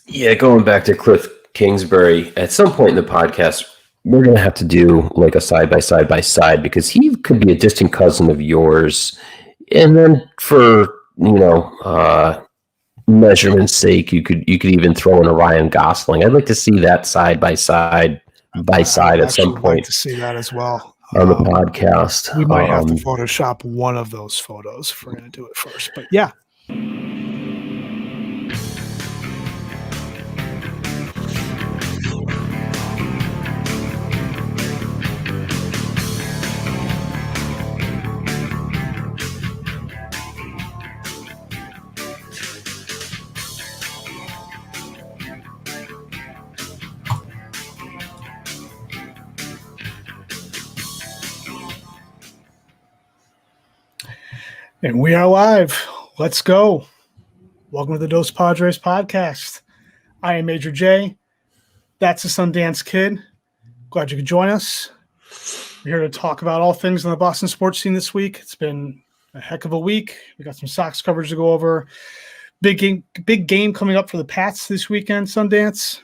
Yeah, going back to Cliff Kingsbury, at some point in the podcast, we're going to have to do like a side by side by side because he could be a distant cousin of yours. And then for, measurement's sake, you could even throw in a Ryan Gosling. I'd like to see that side by I side would at some actually like point to see that as well. on the podcast. We might have to Photoshop one of those photos if we're going to do it first. But yeah. And we are live. Let's go. Welcome to the Dos Padres podcast. I am Major J. That's the Sundance Kid. Glad you could join us. We're here to talk about all things in the Boston sports scene this week. It's been a heck of a week. We got some Sox coverage to go over. Big game coming up for the Pats this weekend, Sundance.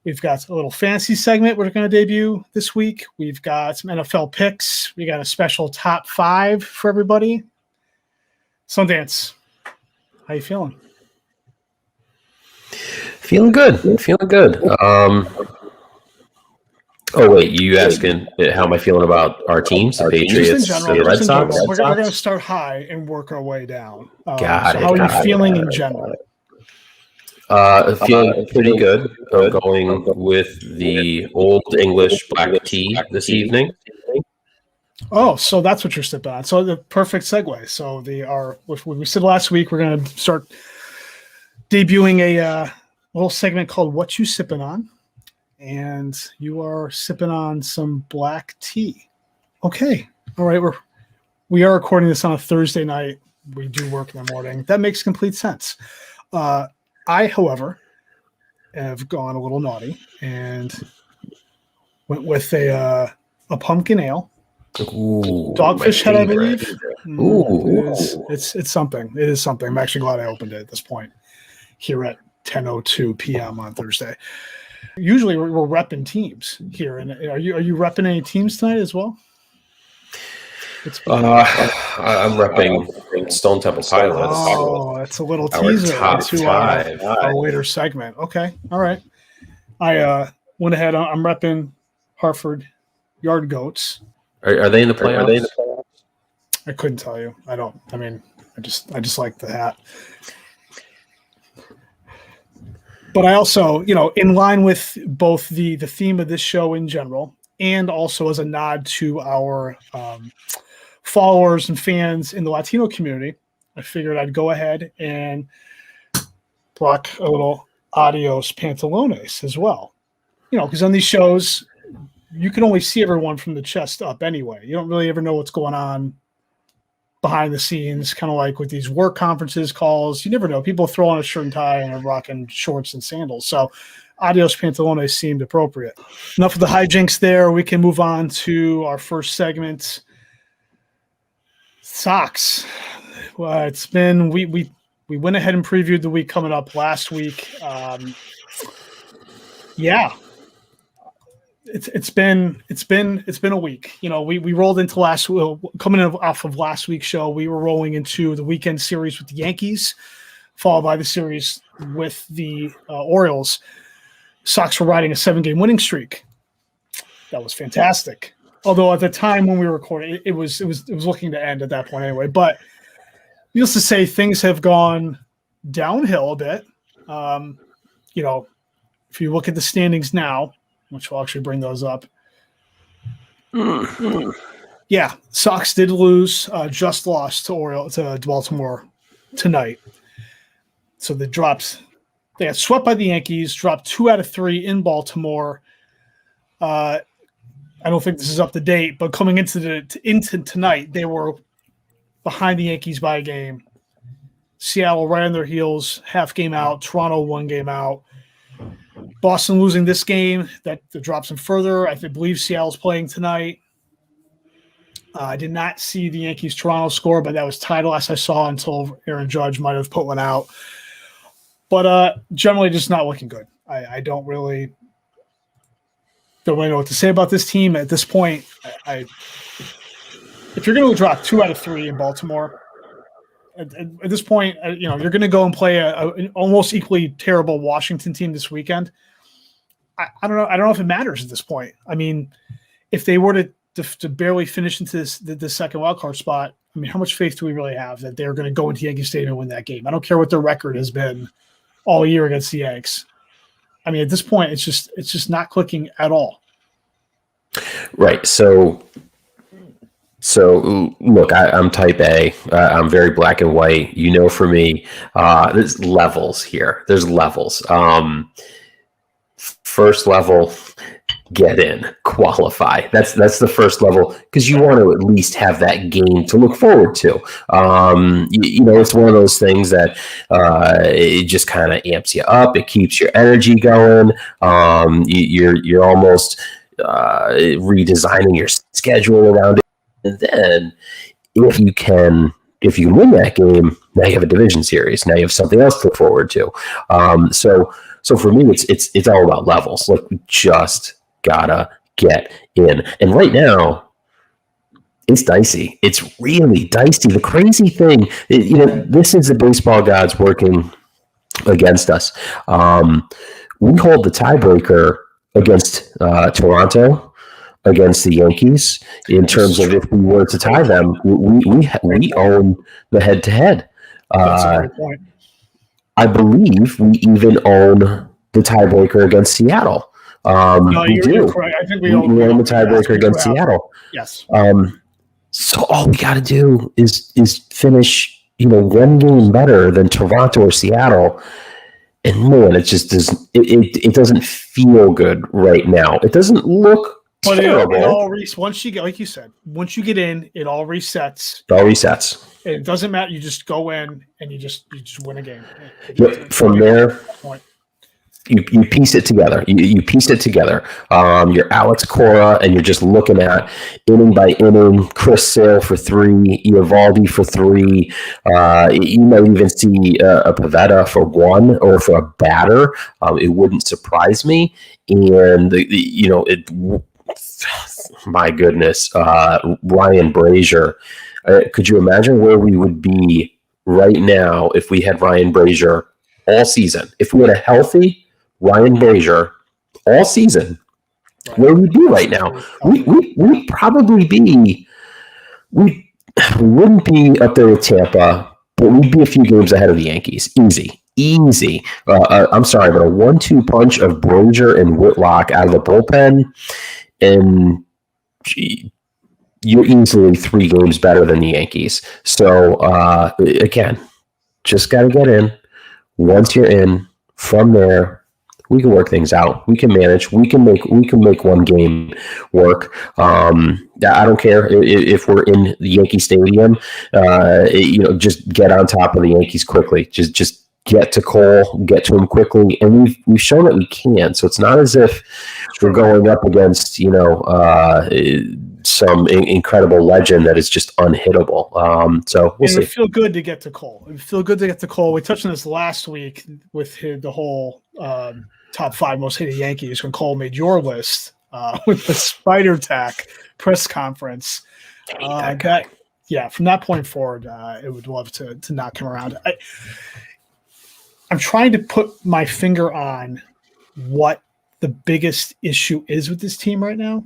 We've got a little fantasy segment we're going to debut this week. We've got some NFL picks. We got a special top 5 for everybody. Sundance, how you feeling? Feeling good. Oh, wait, you asking how am I feeling about our teams, the Patriots, and the Red Sox? We're going to start high and work our way down. Got it. How are you feeling in general? Feeling pretty good. I'm going with the Old English black tea this evening. Oh, so that's what you're sipping on. So the perfect segue. So when we said last week, we're going to start debuting a little segment called "What You Sipping On," and you are sipping on some black tea. Okay, all right. We are recording this on a Thursday night. We do work in the morning. That makes complete sense. I, however, have gone a little naughty and went with a pumpkin ale. Ooh, Dogfish Head, I believe. Ooh. It's something. It is something. I'm actually glad I opened it at this point here at 10:02 p.m. on Thursday. Usually we're repping teams here. And are you repping any teams tonight as well? I'm repping Stone Temple Pilots. Oh, it's a little teaser to our later segment. Okay, all right. I went ahead. I'm repping Hartford Yard Goats. Are they in the playoffs? I couldn't tell you. I don't. I mean, I just like the hat. But I also, in line with both the theme of this show in general, and also as a nod to our followers and fans in the Latino community, I figured I'd go ahead and rock a little Adios Pantalones as well. Because on these shows, you can only see everyone from the chest up anyway. You don't really ever know what's going on behind the scenes, kind of like with these work conferences calls. You never know. People throw on a shirt and tie and are rocking shorts and sandals. So Adios Pantalones seemed appropriate. Enough of the hijinks there. We can move on to our first segment. Sox. Well, it's been we went ahead and previewed the week coming up last week. Yeah. It's been a week. We rolled into coming off of last week's show. We were rolling into the weekend series with the Yankees, followed by the series with the Orioles. Sox were riding a 7-game winning streak. That was fantastic. Although at the time when we were recording, it was looking to end at that point anyway. But needless to say, things have gone downhill a bit. If you look at the standings now, which will actually bring those up. Yeah, Sox did lose, just lost to Baltimore tonight. So they got swept by the Yankees, dropped 2 out of 3 in Baltimore. I don't think this is up to date, but coming into tonight, they were behind the Yankees by a game. Seattle right on their heels, half game out. Toronto 1 game out. Boston losing this game, that drops them further. I believe Seattle's playing tonight. I did not see the Yankees-Toronto score, but that was tied last I saw until Aaron Judge might have put one out. But generally just not looking good. I don't really know what to say about this team at this point. If you're going to drop 2 out of 3 in Baltimore, at this point, you're going to go and play an almost equally terrible Washington team this weekend. I don't know. I don't know if it matters at this point. I mean, if they were to barely finish into the second wildcard spot, I mean, how much faith do we really have that they're going to go into Yankee Stadium and win that game? I don't care what their record has been all year against the Yanks. I mean, at this point, it's just not clicking at all. Right. So look, I'm type A. I'm very black and white. For me, there's levels here. There's levels. First level, get in, qualify. That's the first level, because you want to at least have that game to look forward to. It's one of those things that it just kind of amps you up. It keeps your energy going. You're almost redesigning your schedule around it. And then if you can win that game, now you have a division series. Now you have something else to look forward to. So for me, it's all about levels. Like, we just gotta get in. And right now, it's dicey. It's really dicey. The crazy thing, this is the baseball gods working against us. We hold the tiebreaker against Toronto, against the Yankees, in terms of if we were to tie them, we own the head-to-head. That's a great point. I believe we even own the tiebreaker against Seattle. No, you're correct. I think we own the tiebreaker against Seattle. Yes. So all we got to do is finish, one game better than Toronto or Seattle. And man, it just doesn't. It doesn't feel good right now. It doesn't look. But it all once you get, like you said, once you get in, it all resets. It all resets. It doesn't matter. You just go in and you just win a game. From there, you piece it together. You piece it together. You're Alex Cora, and you're just looking at inning by inning. Chris Sale for 3, Eovaldi for 3. You might even see a Pivetta for 1, or for a batter. It wouldn't surprise me. And my goodness, Ryan Brazier. Could you imagine where we would be right now if we had Ryan Brazier all season? If we had a healthy Ryan Brazier all season, where would we be right now? We'd probably be. We wouldn't be up there with Tampa, but we'd be a few games ahead of the Yankees. Easy. I'm sorry, but a 1-2 punch of Brazier and Whitlock out of the bullpen, and you're easily 3 games better than the Yankees. So again, just got to get in. Once you're in, from there, we can work things out. We can manage. We can make one game work. I don't care if we're in the Yankee Stadium. Just get on top of the Yankees quickly. Just get to Cole, get to him quickly, and we've shown that we can. So it's not as if we're going up against some incredible legend that is just unhittable. So we'll see. It would feel good to get to Cole. We touched on this last week with the whole top 5 most hated Yankees when Cole made your list with the Spider Tack press conference. From that point forward, it would love to not come around. I'm trying to put my finger on what the biggest issue is with this team right now.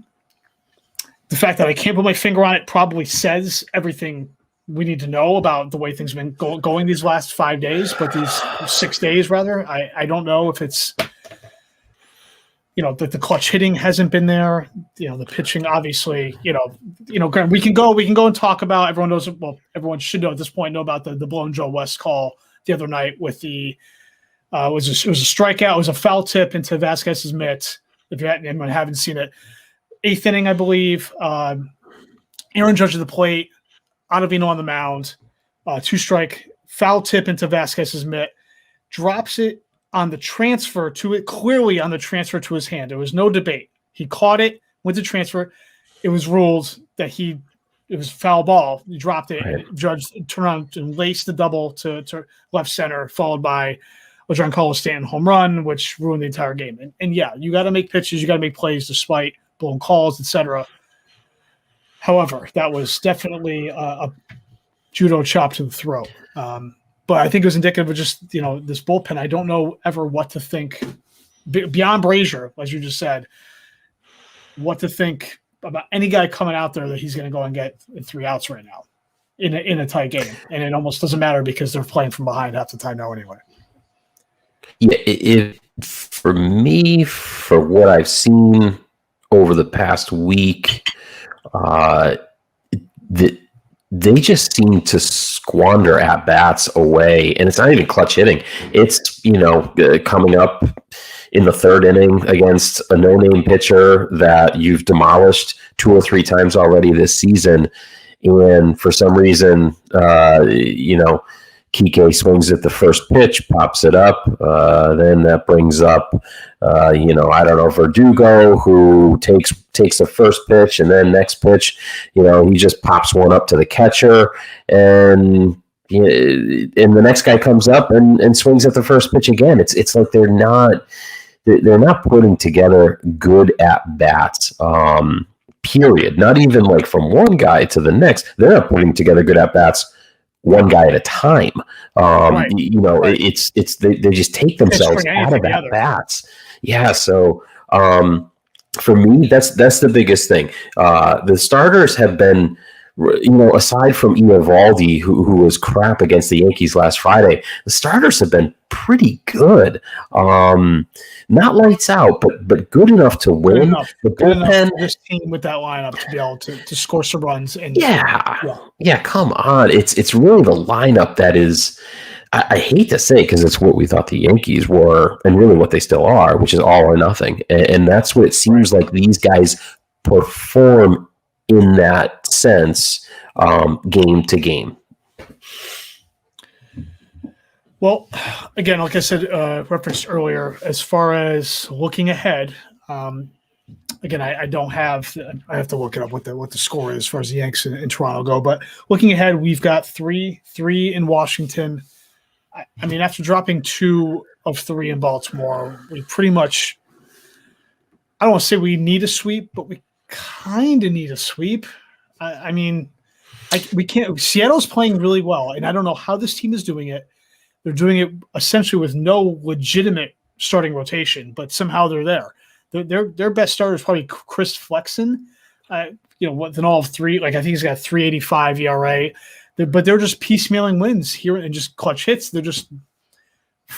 The fact that I can't put my finger on it probably says everything we need to know about the way things have been going these last 5 days, but these 6 days rather. I don't know if it's that the clutch hitting hasn't been there. The pitching, obviously. We can go and talk about. Everyone knows. Well, everyone should know at this point about the blown Joe West call the other night with the. It was a strikeout. It was a foul tip into Vasquez's mitt. If anyone haven't seen it, 8th inning, I believe. Aaron Judge at the plate, Ottavino on the mound, 2-strike, foul tip into Vasquez's mitt, drops it on the transfer to it, clearly on the transfer to his hand. There was no debate. He caught it, went to transfer. It was ruled that it was foul ball. He dropped it. Right. And Judge turned around and laced the double to left center, followed by a Giancarlo Stanton home run, which ruined the entire game. And yeah, you got to make pitches, you got to make plays despite blown calls, etc. However, that was definitely a judo chop to the throat. But I think it was indicative of just, this bullpen. I don't know ever what to think beyond Brazier, as you just said, what to think about any guy coming out there that he's going to go and get 3 outs right now in a tight game. And it almost doesn't matter because they're playing from behind half the time now anyway. Yeah, for me, for what I've seen over the past week, they just seem to squander at-bats away, and it's not even clutch hitting. It's, coming up in the third inning against a no-name pitcher that you've demolished 2 or 3 times already this season, and for some reason, Kike swings at the first pitch, pops it up. Then that brings up, I don't know, Verdugo, who takes the first pitch, and then next pitch, he just pops one up to the catcher, and the next guy comes up and swings at the first pitch again. It's like they're not putting together good at bats. Period. Not even like from one guy to the next. They're not putting together good at bats one guy at a time. Right. It's they just take themselves out of at bats. Yeah. So for me, that's the biggest thing. The starters have been, aside from Eovaldi, who was crap against the Yankees last Friday, the starters have been pretty good. Not lights out, but good enough to win. The bullpen, this team with that lineup to be able to score some runs. And yeah. Come on, it's really the lineup that is. I hate to say, because it's what we thought the Yankees were, and really what they still are, which is all or nothing, and that's what it seems like these guys perform in that sense, game to game. Well, again, like I said, referenced earlier, as far as looking ahead, again, I don't have. I have to look it up what the score is as far as the Yanks in Toronto go. But looking ahead, we've got three in Washington. I mean, after dropping 2 of 3 in Baltimore, we pretty much. I don't want to say we need a sweep, but we kind of need a sweep. We can't. Seattle's playing really well, and I don't know how this team is doing it. They're doing it essentially with no legitimate starting rotation, but somehow they're there. Their best starter is probably Chris Flexen. Than all of 3. Like I think he's got 3.85 ERA. But they're just piecemealing wins here and just clutch hits. They're just,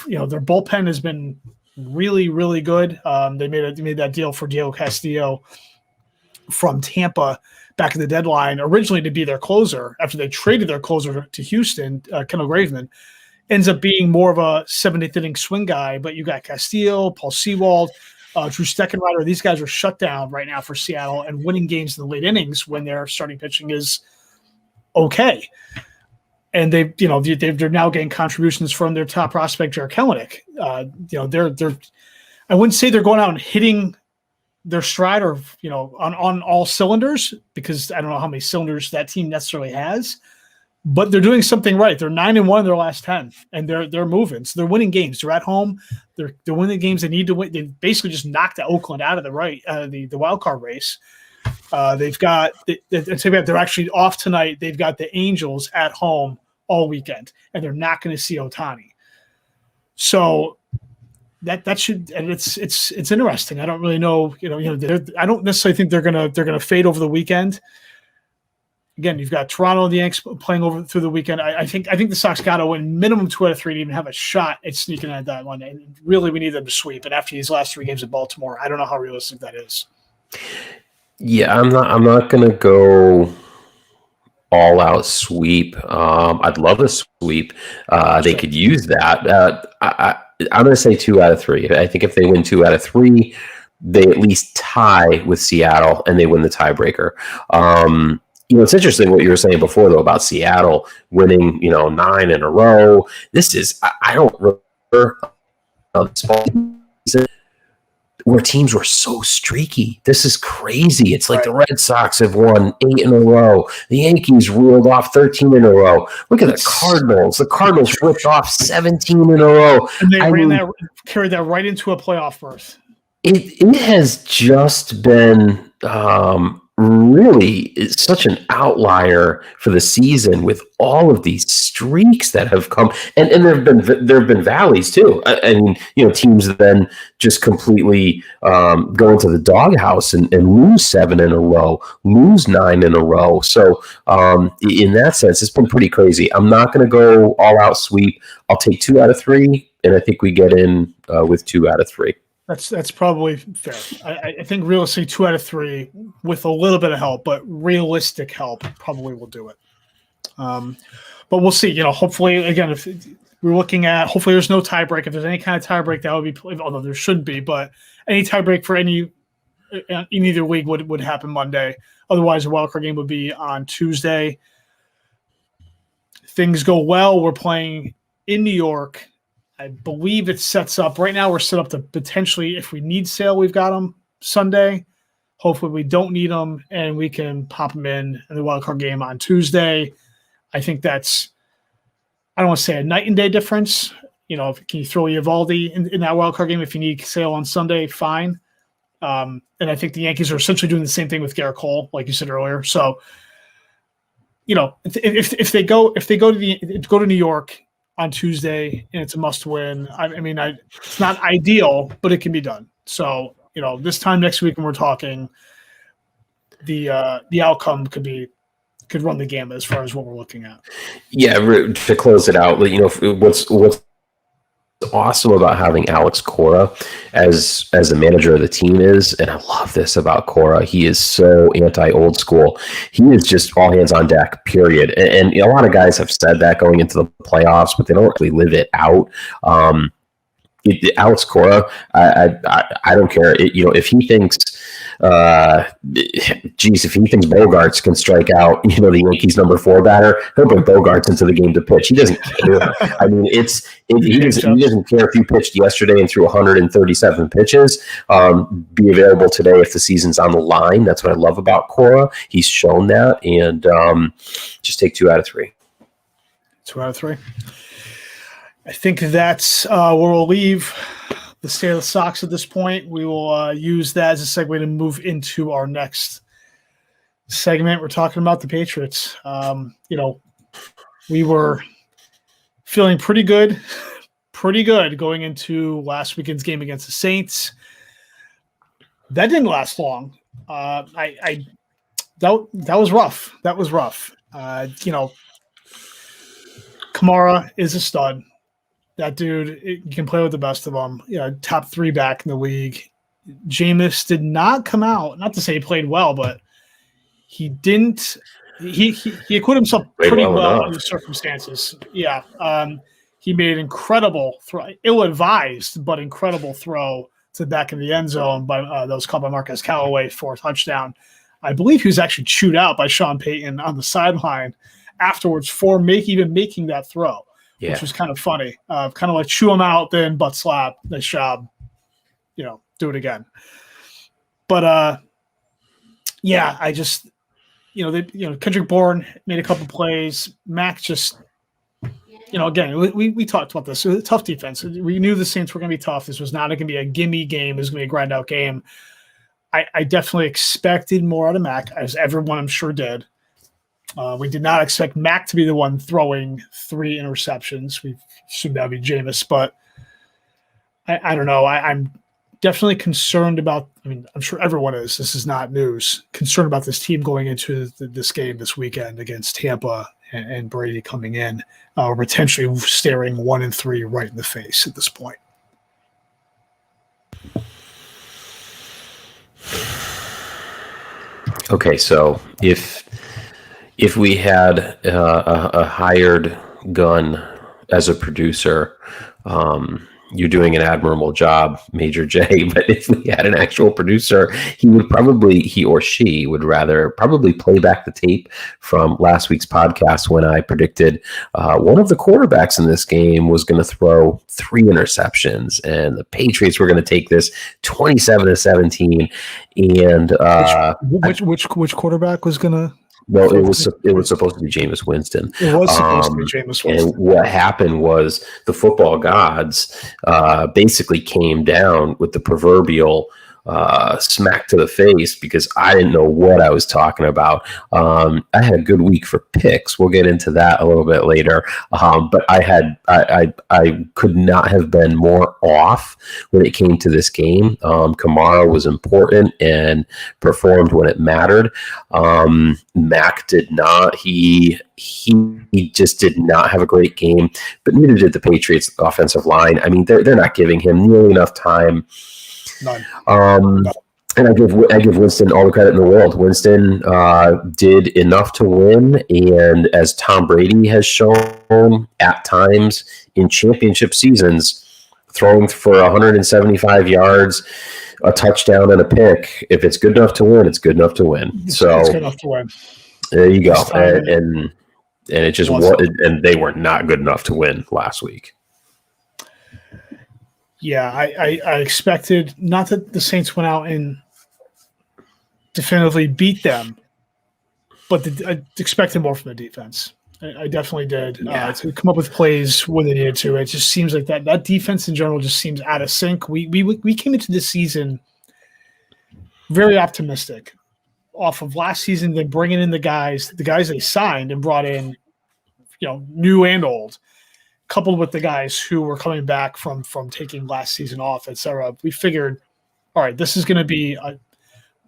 their bullpen has been really, really good. They made that deal for Diego Castillo from Tampa back at the deadline, originally to be their closer after they traded their closer to Houston, Kendall Graveman. Ends up being more of a 7th inning swing guy, but you got Castillo, Paul Sewald, Drew Steckenrider. These guys are shut down right now for Seattle and winning games in the late innings when their starting pitching is okay. And they're now getting contributions from their top prospect, Jarred Kelenic. They're I wouldn't say they're going out and hitting their stride or on all cylinders, because I don't know how many cylinders that team necessarily has, but they're doing something right. They're 9-1 in their last 10, and they're moving. So they're winning games. They're at home. They're winning games they need to win. They basically just knocked Oakland out of the wild card race. They're actually off tonight. They've got the Angels at home all weekend, and they're not going to see Ohtani. So that should, and it's interesting. I don't really know. I don't necessarily think they're gonna fade over the weekend. Again, you've got Toronto and the Yanks playing over through the weekend. I think the Sox got to win minimum 2 out of 3 to even have a shot at sneaking at that one. And really, we need them to sweep. And after these last 3 games in Baltimore, I don't know how realistic that is. Yeah, I'm not gonna go all out sweep. I'd love a sweep. They could use that. I'm gonna say 2 out of 3. I think if they win 2 out of 3, they at least tie with Seattle and they win the tiebreaker. It's interesting what you were saying before though about Seattle winning, 9 in a row. This is I don't remember where teams were so streaky. This is crazy. It's like the Red Sox have won 8 in a row. The Yankees reeled off 13 in a row. Look at the Cardinals. The Cardinals ripped off 17 in a row. And they carried that right into a playoff berth. It has just been really such an outlier for the season with all of these streaks that have come, and there have been valleys too. I mean, teams then just completely go into the doghouse and lose 7 in a row, lose 9 in a row. So in that sense, it's been pretty crazy. I'm not going to go all out sweep. I'll take 2 out of 3, and I think we get in with 2 out of 3. That's probably fair. I think realistically 2 out of 3 with a little bit of help, but realistic help probably will do it. But we'll see. Hopefully, again, if we're looking at, hopefully there's no tiebreak. If there's any kind of tiebreak, that would be, although there shouldn't be, but any tiebreak for any in either league would happen Monday. Otherwise, the wildcard game would be on Tuesday. Things go well. We're playing in New York. I believe it sets up right now. We're set up to potentially, if we need Sale, we've got them Sunday. Hopefully, we don't need them, and we can pop them in the wildcard game on Tuesday. I think that's, I don't want to say a night and day difference. Can you throw Eovaldi in that wildcard game if you need Sale on Sunday? Fine. And I think the Yankees are essentially doing the same thing with Garrett Cole, like you said earlier. So, if they go to New York on Tuesday, and it's a must-win. I mean, it's not ideal, but it can be done. So, this time next week when we're talking, the outcome could run the gamut as far as what we're looking at. Yeah, to close it out, what's awesome about having Alex Cora as a manager of the team is, and I love this about Cora, he is so anti-old school. He is just all hands on deck, period. And a lot of guys have said that going into the playoffs, but they don't really live it out. Alex Cora, I don't care. If he thinks, if he thinks Bogarts can strike out, the Yankees' number 4 batter, he'll put Bogarts into the game to pitch. He doesn't care. I mean, he doesn't care if you pitched yesterday and threw 137 pitches. Be available today if the season's on the line. That's what I love about Cora. He's shown that, and just take 2 out of 3. 2 out of 3. I think that's where we'll leave the state of the Sox at this point. We will use that as a segue to move into our next segment. We're talking about the Patriots. We were feeling pretty good going into last weekend's game against the Saints. That didn't last long. That was rough. That was rough. Kamara is a stud. That dude, you can play with the best of them. Top 3 back in the league. Jameis did not come out. Not to say he played well, but he didn't. He acquitted himself pretty well in the circumstances. Yeah. He made an incredible throw, ill-advised, but incredible throw to the back of the end zone by that was called by Marquez Callaway for a touchdown. I believe he was actually chewed out by Sean Payton on the sideline afterwards for making that throw. Yeah. Which was kind of funny. Kind of like chew him out, then butt slap. Nice job. Do it again. But I just, Kendrick Bourne made a couple plays. Mac just, again, we talked about this. It was a tough defense. We knew the Saints were going to be tough. This was not going to be a gimme game. It was going to be a grind out game. I definitely expected more out of Mac, as everyone I'm sure did. We did not expect Mac to be the one throwing 3 interceptions. We assumed that would be Jameis, but I don't know. I'm definitely concerned about – I'm sure everyone is. This is not news. Concerned about this team going into this game this weekend against Tampa and Brady coming in, or potentially staring 1-3 right in the face at this point. Okay, so if we had a hired gun as a producer, You're doing an admirable job, Major J. But if we had an actual producer, he or she would rather probably play back the tape from last week's podcast when I predicted one of the quarterbacks in this game was going to throw 3 interceptions, and the Patriots were going to take this 27-17. And which quarterback was going to? Well, it was supposed to be Jameis Winston. It was supposed to be Jameis Winston. And what happened was the football gods basically came down with the proverbial smack to the face because I didn't know what I was talking about. I had a good week for picks. We'll get into that a little bit later. But I could not have been more off when it came to this game. Kamara was important and performed when it mattered. Mac did not. He just did not have a great game, but neither did the Patriots offensive line. I mean, they're not giving him nearly enough time. None. And I give Winston all the credit in the world. Winston did enough to win, and as Tom Brady has shown at times in championship seasons, throwing for 175 yards, a touchdown, and a pick. If it's good enough to win, it's good enough to win. It's good enough to win. There you go. And it just and they were not good enough to win last week. Yeah, I expected not that the Saints went out and definitively beat them, but I expected more from the defense. I definitely did. Yeah. To come up with plays when they needed to. It just seems like that defense in general just seems out of sync. We came into this season very optimistic off of last season. Then bringing in the guys they signed and brought in, new and old, coupled with the guys who were coming back from taking last season off, etc. We figured, all right, this is going to be a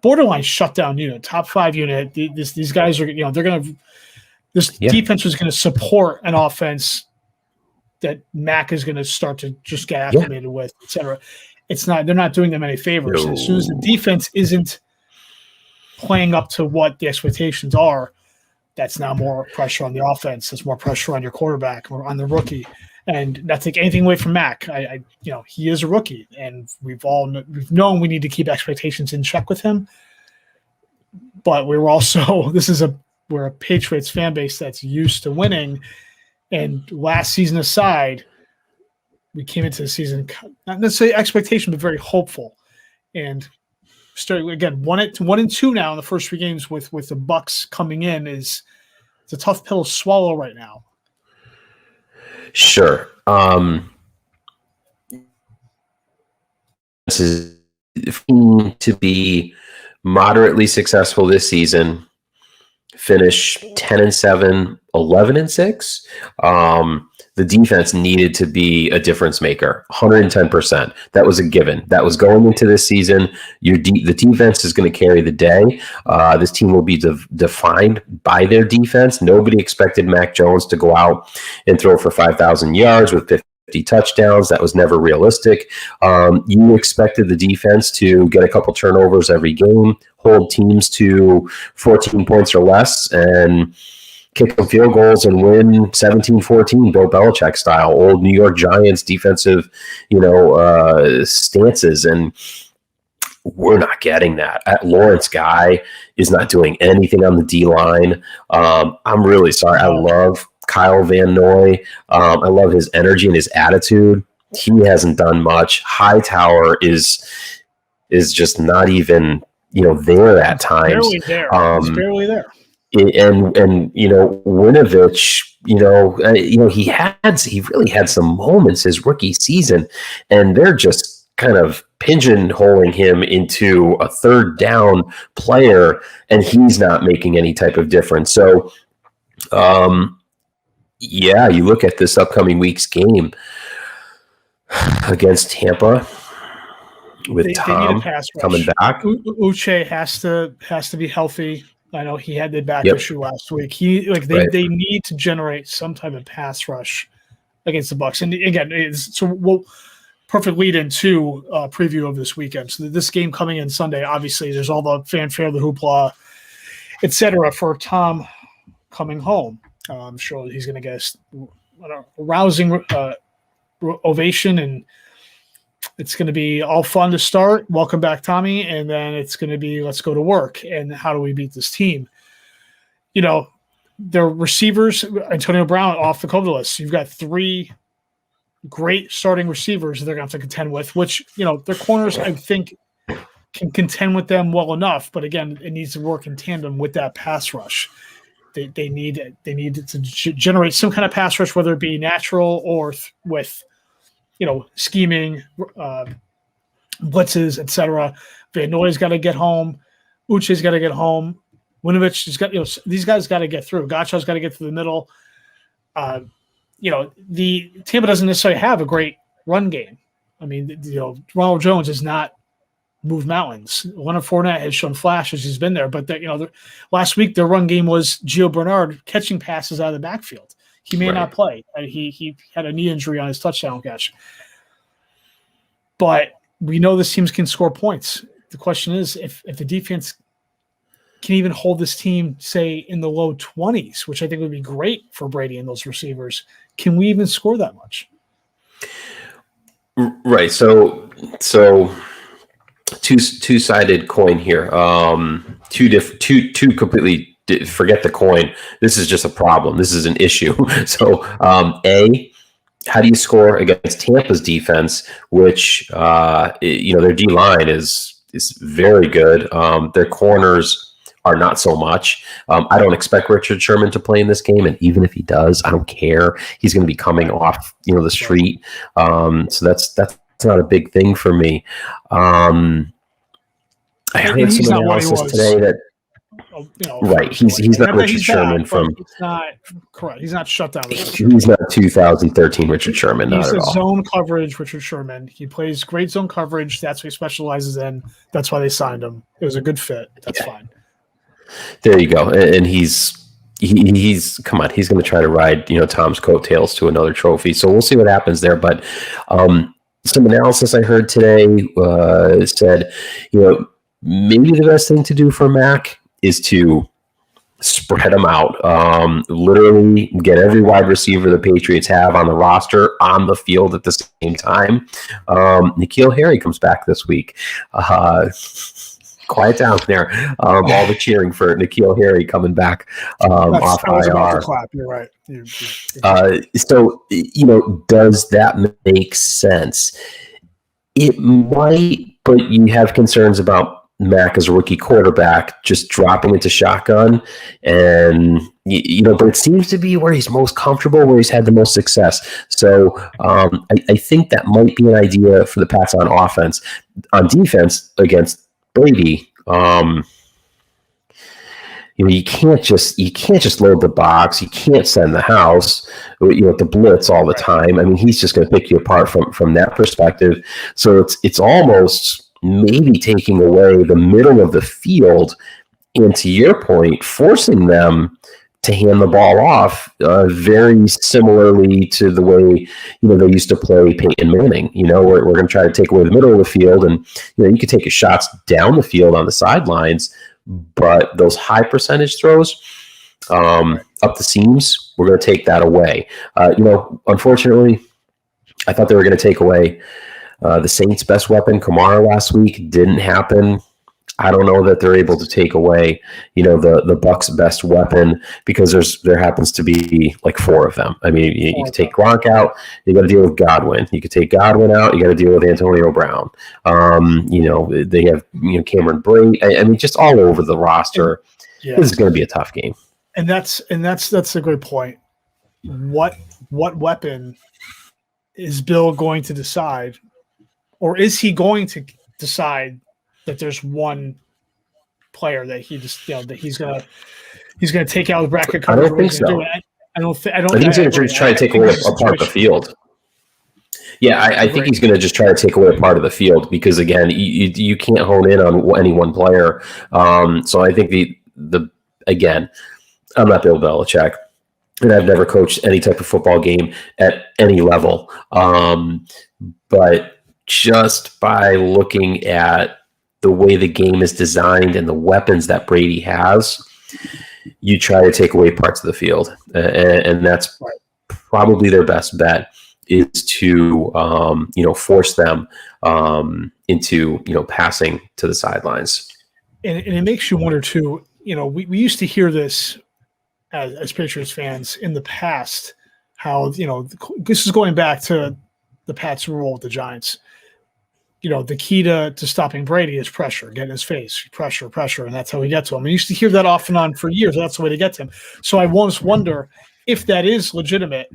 borderline shutdown unit, top 5 unit. These guys are, they're going to. This defense was going to support an offense that Mac is going to start to just get acclimated with, et cetera. It's not. They're not doing them any favors. No. As soon as the defense isn't playing up to what the expectations are, that's now more pressure on the offense. That's more pressure on your quarterback or on the rookie. And not take anything away from Mac. He is a rookie, and we've known we need to keep expectations in check with him. But we were also we're a Patriots fan base that's used to winning. And last season aside, we came into the season not necessarily expectation, but very hopeful. And starting again 1-2 now in the first 3 games with the Bucs coming in it's a tough pill to swallow right now. Sure. This is to be moderately successful this season. Finish 10-7, 11-6. The defense needed to be a difference maker, 110%. That was a given. That was going into this season. The defense is going to carry the day. This team will be defined by their defense. Nobody expected Mac Jones to go out and throw for 5,000 yards with 50 touchdowns. That was never realistic. You expected the defense to get a couple turnovers every game, hold teams to 14 points or less, and kick some field goals and win 17-14, Bill Belichick style, old New York Giants defensive, stances. And we're not getting that. Lawrence Guy is not doing anything on the D-line. I'm really sorry. I love Kyle Van Noy. I love his energy and his attitude. He hasn't done much. Hightower is just not even there at times. Barely there. He's barely there. And Winovich, he really had some moments his rookie season, and they're just kind of pigeonholing him into a third down player, and he's not making any type of difference. So, you look at this upcoming week's game against Tampa with Tom coming back. Uche has to be healthy. I know he had the back issue last week. They need to generate some type of pass rush against the Bucs. And again, perfect lead into preview of this weekend. So this game coming in Sunday, obviously there's all the fanfare, the hoopla, etc. for Tom coming home. I'm sure he's going to get a rousing ovation, and It's going to be all fun to start. Welcome back, Tommy. And then it's going to be, let's go to work. And how do we beat this team? You know, their receivers, Antonio Brown off the COVID list. You've got 3 great starting receivers that they're going to have to contend with, which, you know, their corners, I think, can contend with them well enough. But again, it needs to work in tandem with that pass rush. They need to generate some kind of pass rush, whether it be natural or with, you know, scheming, blitzes, etc. Van Noy's got to get home. Uche's got to get home. Winovich has got, you know, these guys got to get through. Gotcha's got to get through the middle. You know, the Tampa doesn't necessarily have a great run game. I mean, you know, Ronald Jones has not moved mountains. Leonard Fournette has shown flashes. He's been there, but you know, last week their run game was Gio Bernard catching passes out of the backfield. He may not play. He had a knee injury on his touchdown catch. But we know this teams can score points. The question is if the defense can even hold this team, say, in the low 20s, which I think would be great for Brady and those receivers, can we even score that much? Right. So two-sided coin here. Two completely forget the coin. This is just a problem. This is an issue. So, how do you score against Tampa's defense, which you know, their D line is very good. Their corners are not so much. I don't expect Richard Sherman to play in this game, and even if he does, I don't care. He's going to be coming off, you know, the street. So that's not a big thing for me. I heard some analysis today that you know, right, he's not Richard Sherman from. It's not correct. He's not shut down. He's not 2013 Richard Sherman. He's not at a all. Zone coverage Richard Sherman. He plays great zone coverage. That's what he specializes in. That's why they signed him. It was a good fit. That's fine. There you go. And he's come on. He's going to try to ride, you know, Tom's coattails to another trophy. So we'll see what happens there. But some analysis I heard today said, you know, maybe the best thing to do for Mac is to spread them out. Literally get every wide receiver the Patriots have on the roster on the field at the same time. N'Keal Harry comes back this week. Quiet down there. All the cheering for N'Keal Harry coming back off IR. You're right. So, you know, does that make sense? It might, but you have concerns about Mac as a rookie quarterback just dropping into shotgun, and you know, but it seems to be where he's most comfortable, where he's had the most success. So I think that might be an idea for the Pats on offense. On defense against Brady, you know, you can't just load the box. You can't send the house, you know, the blitz all the time. I mean, he's just going to pick you apart from that perspective. So it's almost maybe taking away the middle of the field, and to your point, forcing them to hand the ball off very similarly to the way, you know, they used to play Peyton Manning. You know, we're going to try to take away the middle of the field, and you know, you could take your shots down the field on the sidelines, but those high percentage throws up the seams, we're going to take that away. You know, unfortunately, I thought they were going to take away the Saints' best weapon, Kamara, last week. Didn't happen. I don't know that they're able to take away, you know, the Bucs' best weapon, because there happens to be like 4 of them. I mean, you can take Gronk out, you got to deal with Godwin. You could take Godwin out, you got to deal with Antonio Brown. You know, they have, you know, Cameron Brate. I mean, just all over the roster. This is going to be a tough game. And that's a great point. What weapon is Bill going to decide, or is he going to decide that there's one player that he just, you know, that he's gonna take out of the bracket coverage? I don't think so. I don't think he's going to try to take away a part of the field. Yeah, I think he's going to just try to take away a part of the field, because again, you can't hone in on any one player. So I think the again, I'm not Bill Belichick, and I've never coached any type of football game at any level. But just by looking at the way the game is designed and the weapons that Brady has, you try to take away parts of the field. And that's probably their best bet, is to, you know, force them into passing to the sidelines. And it makes you wonder too. We used to hear this as Patriots fans in the past, how this is going back to the Pats' role with the Giants. The key to stopping Brady is pressure, get in his face, pressure, and that's how we get to him. We used to hear that off and on for years. That's the way to get to him. So I almost wonder if that is legitimate,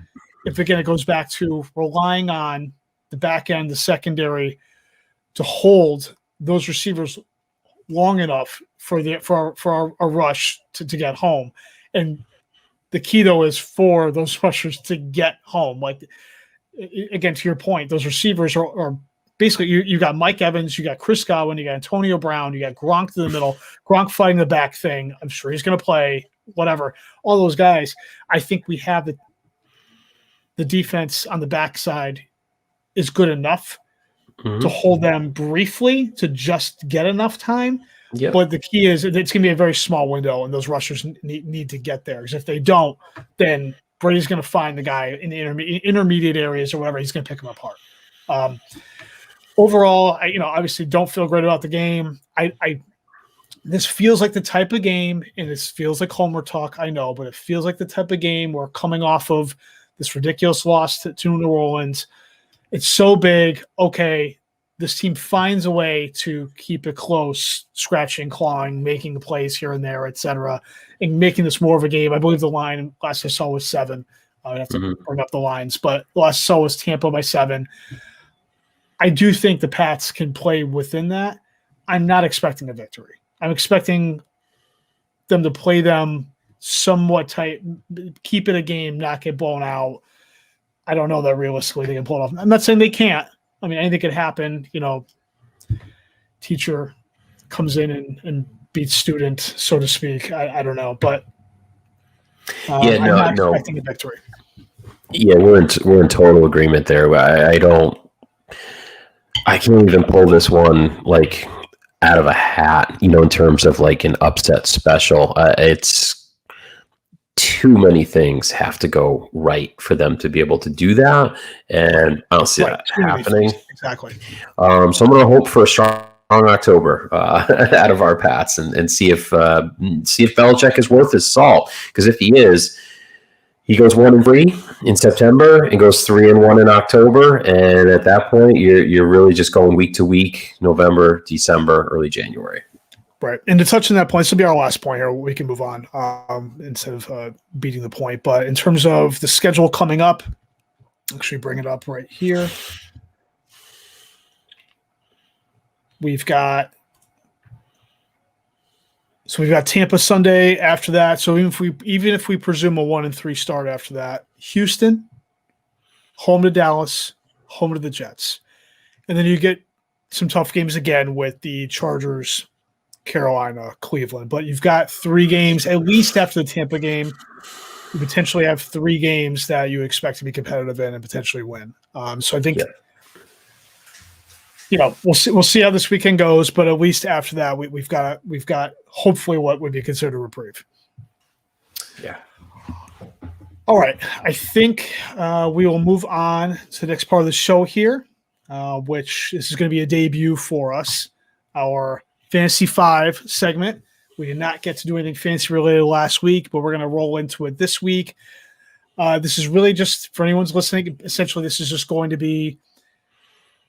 if again it goes back to relying on the back end, the secondary, to hold those receivers long enough for a rush to get home. And the key though is for those rushers to get home. Like again, to your point, those receivers are basically you got Mike Evans, you got Chris Godwin, you got Antonio Brown, you got Gronk to the middle, Gronk fighting the back thing. I'm sure he's going to play, whatever. All those guys, I think we have the defense on the backside is good enough to hold them briefly to just get enough time. Yep. But the key is it's going to be a very small window, and those rushers need to get there. Because if they don't, then Brady's going to find the guy in the intermediate areas or whatever. He's going to pick them apart. Overall, obviously don't feel great about the game. This feels like the type of game, and this feels like homer talk, I know, but it feels like the type of game we're coming off of this ridiculous loss to New Orleans. It's so big. Okay, this team finds a way to keep it close, scratching, clawing, making plays here and there, etc., and making this more of a game. I believe the line last I saw was 7. I have to bring up the lines, but last I saw was Tampa by 7. I do think the Pats can play within that. I'm not expecting a victory. I'm expecting them to play them somewhat tight, keep it a game, not get blown out. I don't know that realistically they can pull it off. I'm not saying they can't. I mean, anything could happen. Teacher comes in and beats student, so to speak. I don't know, but I'm not expecting a victory. Yeah, we're in total agreement there. I can't even pull this one like out of a hat, in terms of like an upset special. It's too many things have to go right for them to be able to do that, and I don't see that happening. Exactly. So I'm going to hope for a strong October out of our Pats, and see if Belichick is worth his salt. Because if he is, he goes 1-3 in September and goes 3-1 in October, and at that point, you're really just going week to week, November, December, early January. Right. And to touch on that point, this will be our last point here. We can move on instead of beating the point. But in terms of the schedule coming up, actually bring it up right here. We've got Tampa Sunday after that. So even if we presume a 1-3 start after that, Houston, home to Dallas, home to the Jets. And then you get some tough games again with the Chargers, Carolina, Cleveland. But you've got 3 games, at least after the Tampa game. You potentially have 3 games that you expect to be competitive in and potentially win. So I think, we'll see how this weekend goes. But at least after that, we've got hopefully what would be considered a reprieve. Yeah. All right. I think we will move on to the next part of the show here, which this is going to be a debut for us. Our Fantasy 5 segment. We did not get to do anything fantasy related last week, but we're going to roll into it this week. This is really just for anyone's listening. Essentially, this is just going to be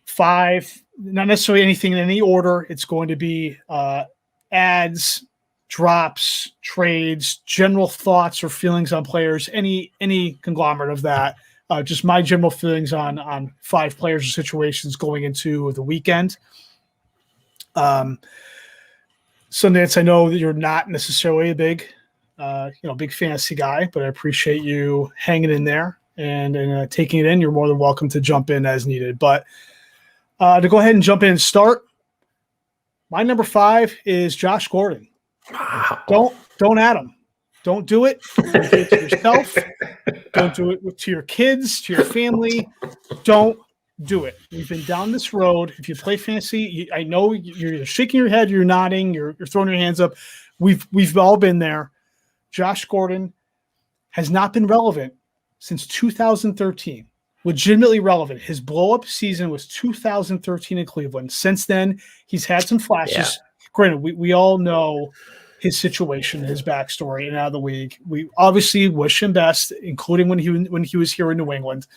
5, not necessarily anything in any order. It's going to be ads, drops, trades, general thoughts or feelings on players, any conglomerate of that. Just my general feelings on 5 players or situations going into the weekend. Sundance, I know that you're not necessarily a big fantasy guy, but I appreciate you hanging in there and taking it in. You're more than welcome to jump in as needed. But to go ahead and jump in and start, my number 5 is Josh Gordon. Wow. Don't add him. Don't do it. Don't do it to yourself. Don't do it to your kids, to your family. Don't do it. We've been down this road. If you play fantasy, I know you're either shaking your head, you're nodding, you're throwing your hands up. We've all been there. Josh Gordon has not been relevant since 2013. legitimately relevant. His blow-up season was 2013 in Cleveland. Since then, he's had some flashes. Yeah. Granted, we all know his situation, his backstory, and out of the league. We obviously wish him best, including when he was here in New England.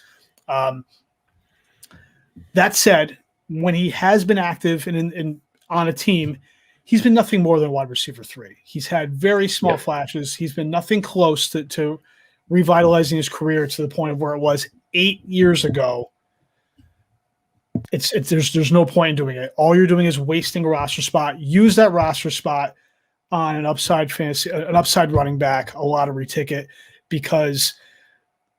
That said, when he has been active and on a team, he's been nothing more than wide receiver 3. He's had very small flashes. He's been nothing close to revitalizing his career to the point of where it was 8 years ago. There's no point in doing it. All you're doing is wasting a roster spot. Use that roster spot on an upside running back, a lottery ticket, because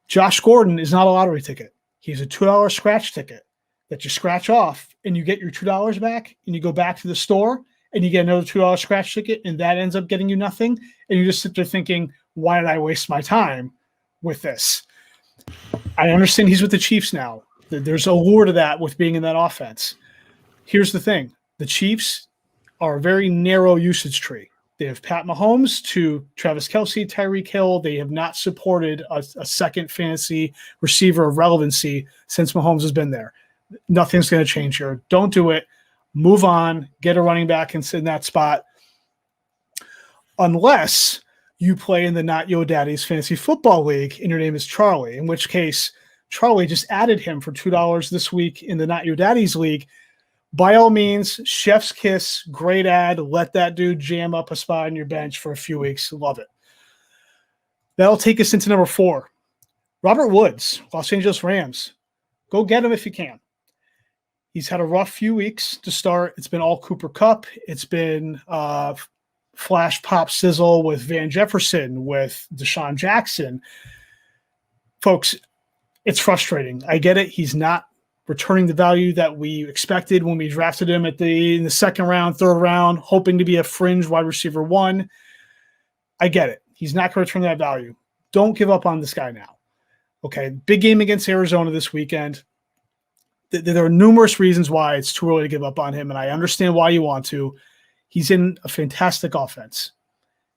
Josh Gordon is not a lottery ticket. He's a $2 scratch ticket that you scratch off and you get your $2 back, and you go back to the store and you get another $2 scratch ticket, and that ends up getting you nothing. And you just sit there thinking, why did I waste my time with this? I understand he's with the Chiefs now. There's a lure to that with being in that offense. Here's the thing. The Chiefs are a very narrow usage tree. They have Pat Mahomes to Travis Kelce, Tyreek Hill. They have not supported a second fantasy receiver of relevancy since Mahomes has been there. Nothing's going to change here. Don't do it. Move on. Get a running back and sit in that spot. Unless you play in the Not Yo Daddy's Fantasy Football League and your name is Charlie, in which case Charlie just added him for $2 this week in the Not Yo Daddy's League. By all means, chef's kiss, great ad. Let that dude jam up a spot on your bench for a few weeks. Love it. That'll take us into number 4. Robert Woods, Los Angeles Rams. Go get him if you can. He's had a rough few weeks to start. It's been all Cooper Kupp. It's been flash, pop, sizzle with Van Jefferson, with Deshaun Jackson. Folks, it's frustrating. I get it. He's not returning the value that we expected when we drafted him in the second round, third round, hoping to be a fringe wide receiver 1. I get it. He's not going to return that value. Don't give up on this guy now. Okay, big game against Arizona this weekend. There are numerous reasons why it's too early to give up on him, and I understand why you want to. He's in a fantastic offense.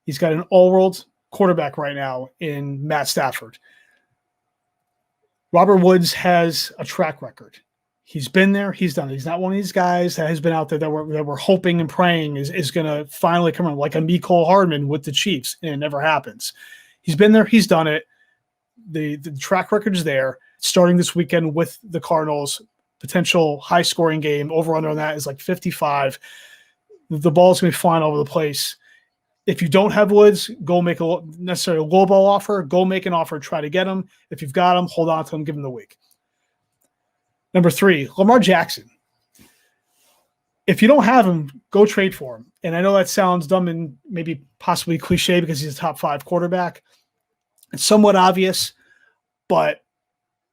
He's got an all-world quarterback right now in Matt Stafford. Robert Woods has a track record. He's been there. He's done it. He's not one of these guys that has been out there that we're hoping and praying is going to finally come in, like a Mecole Hardman with the Chiefs, and it never happens. He's been there. He's done it. The track record is there. Starting this weekend with the Cardinals, potential high-scoring game. Over-under on that is like 55. The ball's going to be flying all over the place. If you don't have Woods, go make a necessarily low ball offer. Go make an offer. Try to get him. If you've got him, hold on to him. Give him the week. Number 3, Lamar Jackson. If you don't have him, go trade for him. And I know that sounds dumb and maybe possibly cliche because he's a top 5 quarterback. It's somewhat obvious, but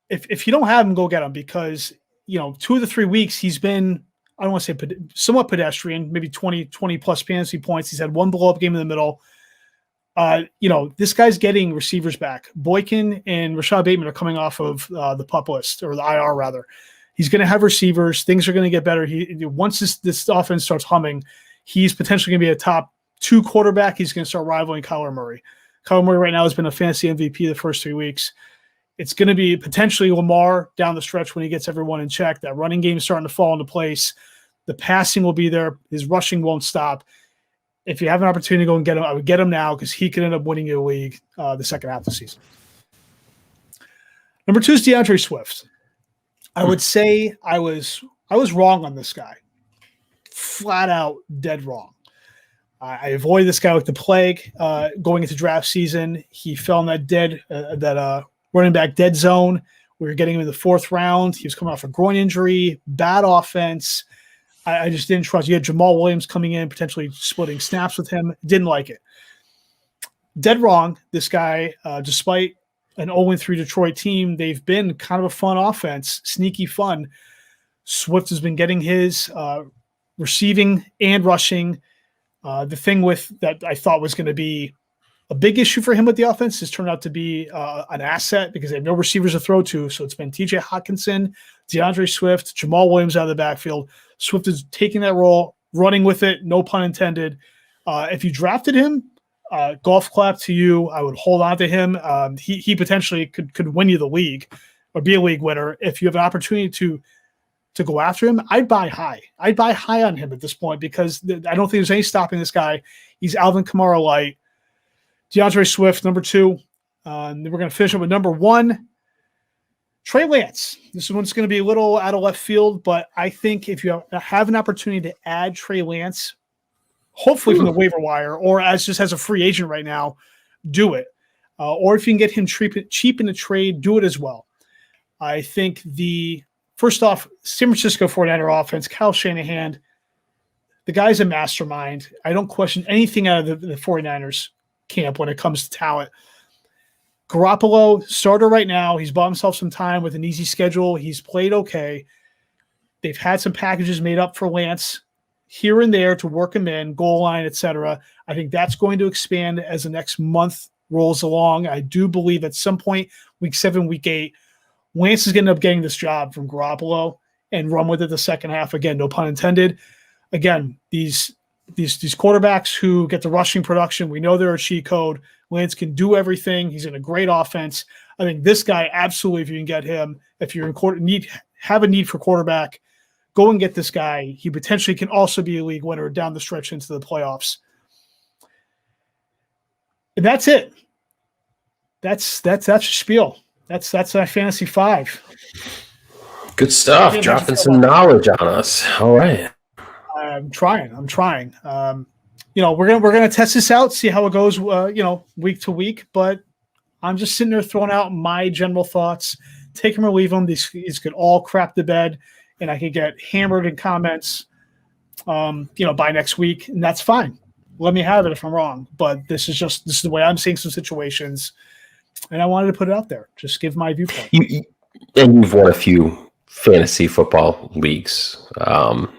if you don't have him, go get him, because 2 of the 3 weeks he's been, I don't want to say somewhat pedestrian, maybe 20 plus fantasy points. He's had one blow-up game in the middle. This guy's getting receivers back. Boykin and Rashad Bateman are coming off of the PUP list, or the IR rather. He's going to have receivers. Things are going to get better. Once this offense starts humming, he's potentially going to be a top 2 quarterback. He's going to start rivaling Kyler Murray. Kyler Murray right now has been a fantasy MVP the first 3 weeks. It's going to be potentially Lamar down the stretch when he gets everyone in check. That running game is starting to fall into place. The passing will be there. His rushing won't stop. If you have an opportunity to go and get him, I would get him now, because he could end up winning you a league the second half of the season. Number 2 is DeAndre Swift. I would say I was wrong on this guy. Flat out dead wrong. I avoided this guy like the plague going into draft season. He fell in that running back dead zone. We were getting him in the 4th round. He was coming off a groin injury, bad offense. I just didn't trust. You had Jamal Williams coming in, potentially splitting snaps with him. Didn't like it. Dead wrong. This guy, despite an 0-3 Detroit team, they've been kind of a fun offense, sneaky fun. Swift has been getting his receiving and rushing. The thing with that I thought was going to be a big issue for him with the offense has turned out to be an asset, because they have no receivers to throw to. So it's been TJ Hawkinson, DeAndre Swift, Jamal Williams out of the backfield. Swift is taking that role, running with it, no pun intended. If you drafted him, golf clap to you. I would hold on to him. He potentially could win you the league, or be a league winner. If you have an opportunity to go after him, I'd buy high. I'd buy high on him at this point because I don't think there's any stopping this guy. He's Alvin Kamara light. DeAndre Swift, number 2. And then we're going to finish up with number 1. Trey Lance. This one's going to be a little out of left field, but I think if you have an opportunity to add Trey Lance, hopefully from the waiver wire or as a free agent right now, do it. Or if you can get him cheap in the trade, do it as well. I think first off, San Francisco 49er offense, Kyle Shanahan, the guy's a mastermind. I don't question anything out of the 49ers camp when it comes to talent. Garoppolo, starter right now. He's bought himself some time with an easy schedule. He's played okay. They've had some packages made up for Lance here and there to work him in, goal line, etc. I think that's going to expand as the next month rolls along. I do believe at some point, week 7, week 8, Lance is going to end up getting this job from Garoppolo and run with it the second half. Again, no pun intended. Again, these quarterbacks who get the rushing production, we know they're a cheat code. Lance can do everything. He's in a great offense. I think this guy, absolutely, if you can get him, if you're have a need for quarterback, go and get this guy. He potentially can also be a league winner down the stretch into the playoffs. And that's it. That's your spiel. That's my fantasy 5. Good stuff. Dropping some knowledge on us. All right. I'm trying. We're gonna test this out, see how it goes. Week to week. But I'm just sitting there throwing out my general thoughts. Take them or leave them. These could all crap the bed, and I could get hammered in comments. By next week, and that's fine. Let me have it if I'm wrong. But this is the way I'm seeing some situations. And I wanted to put it out there. Just give my viewpoint. You've won a few fantasy football leagues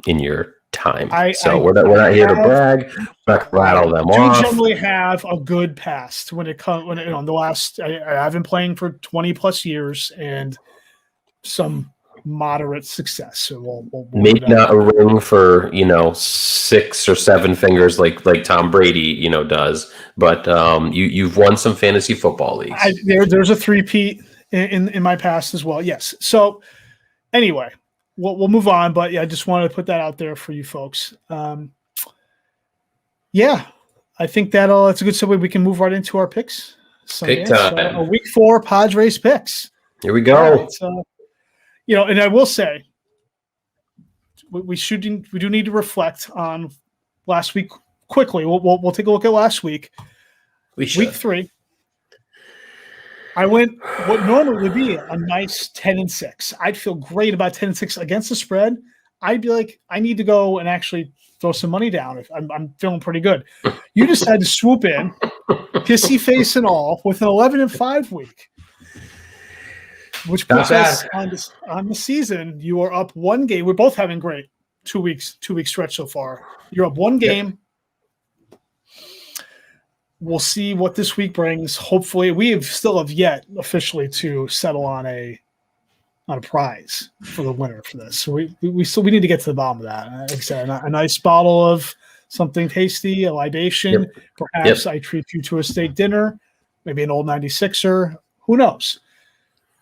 in your time. We're not here to brag. We're not to rattle them off. I generally have a good past when it comes. The last I've been playing for 20 plus years and some moderate success. So we'll maybe not a ring for 6 or 7 fingers like Tom Brady does, but you've won some fantasy football leagues. There's a 3-peat in my past as well. Yes. So anyway, we'll move on, but I just wanted to put that out there for you folks. I think that's a good segue. We can move right into our picks. Pick time. So, week 4 Padres picks. Here we go. And I will say, we do need to reflect on last week quickly. We'll take a look at last week. Week 3. I went what normally would be a nice 10-6. I'd feel great about 10-6 against the spread. I'd be like, I need to go and actually throw some money down. I'm feeling pretty good. You decided to swoop in, pissy face and all, with an 11-5 week. Which puts us on the season. You are up 1 game. We're both having great 2 week stretch so far. You're up 1 game. We'll see what this week brings. Hopefully, we still have yet officially to settle on a prize for the winner for this. So we need to get to the bottom of that. Like I said, a nice bottle of something tasty, a libation. Yep. Perhaps I treat you to a steak dinner, maybe an old 96er. Who knows?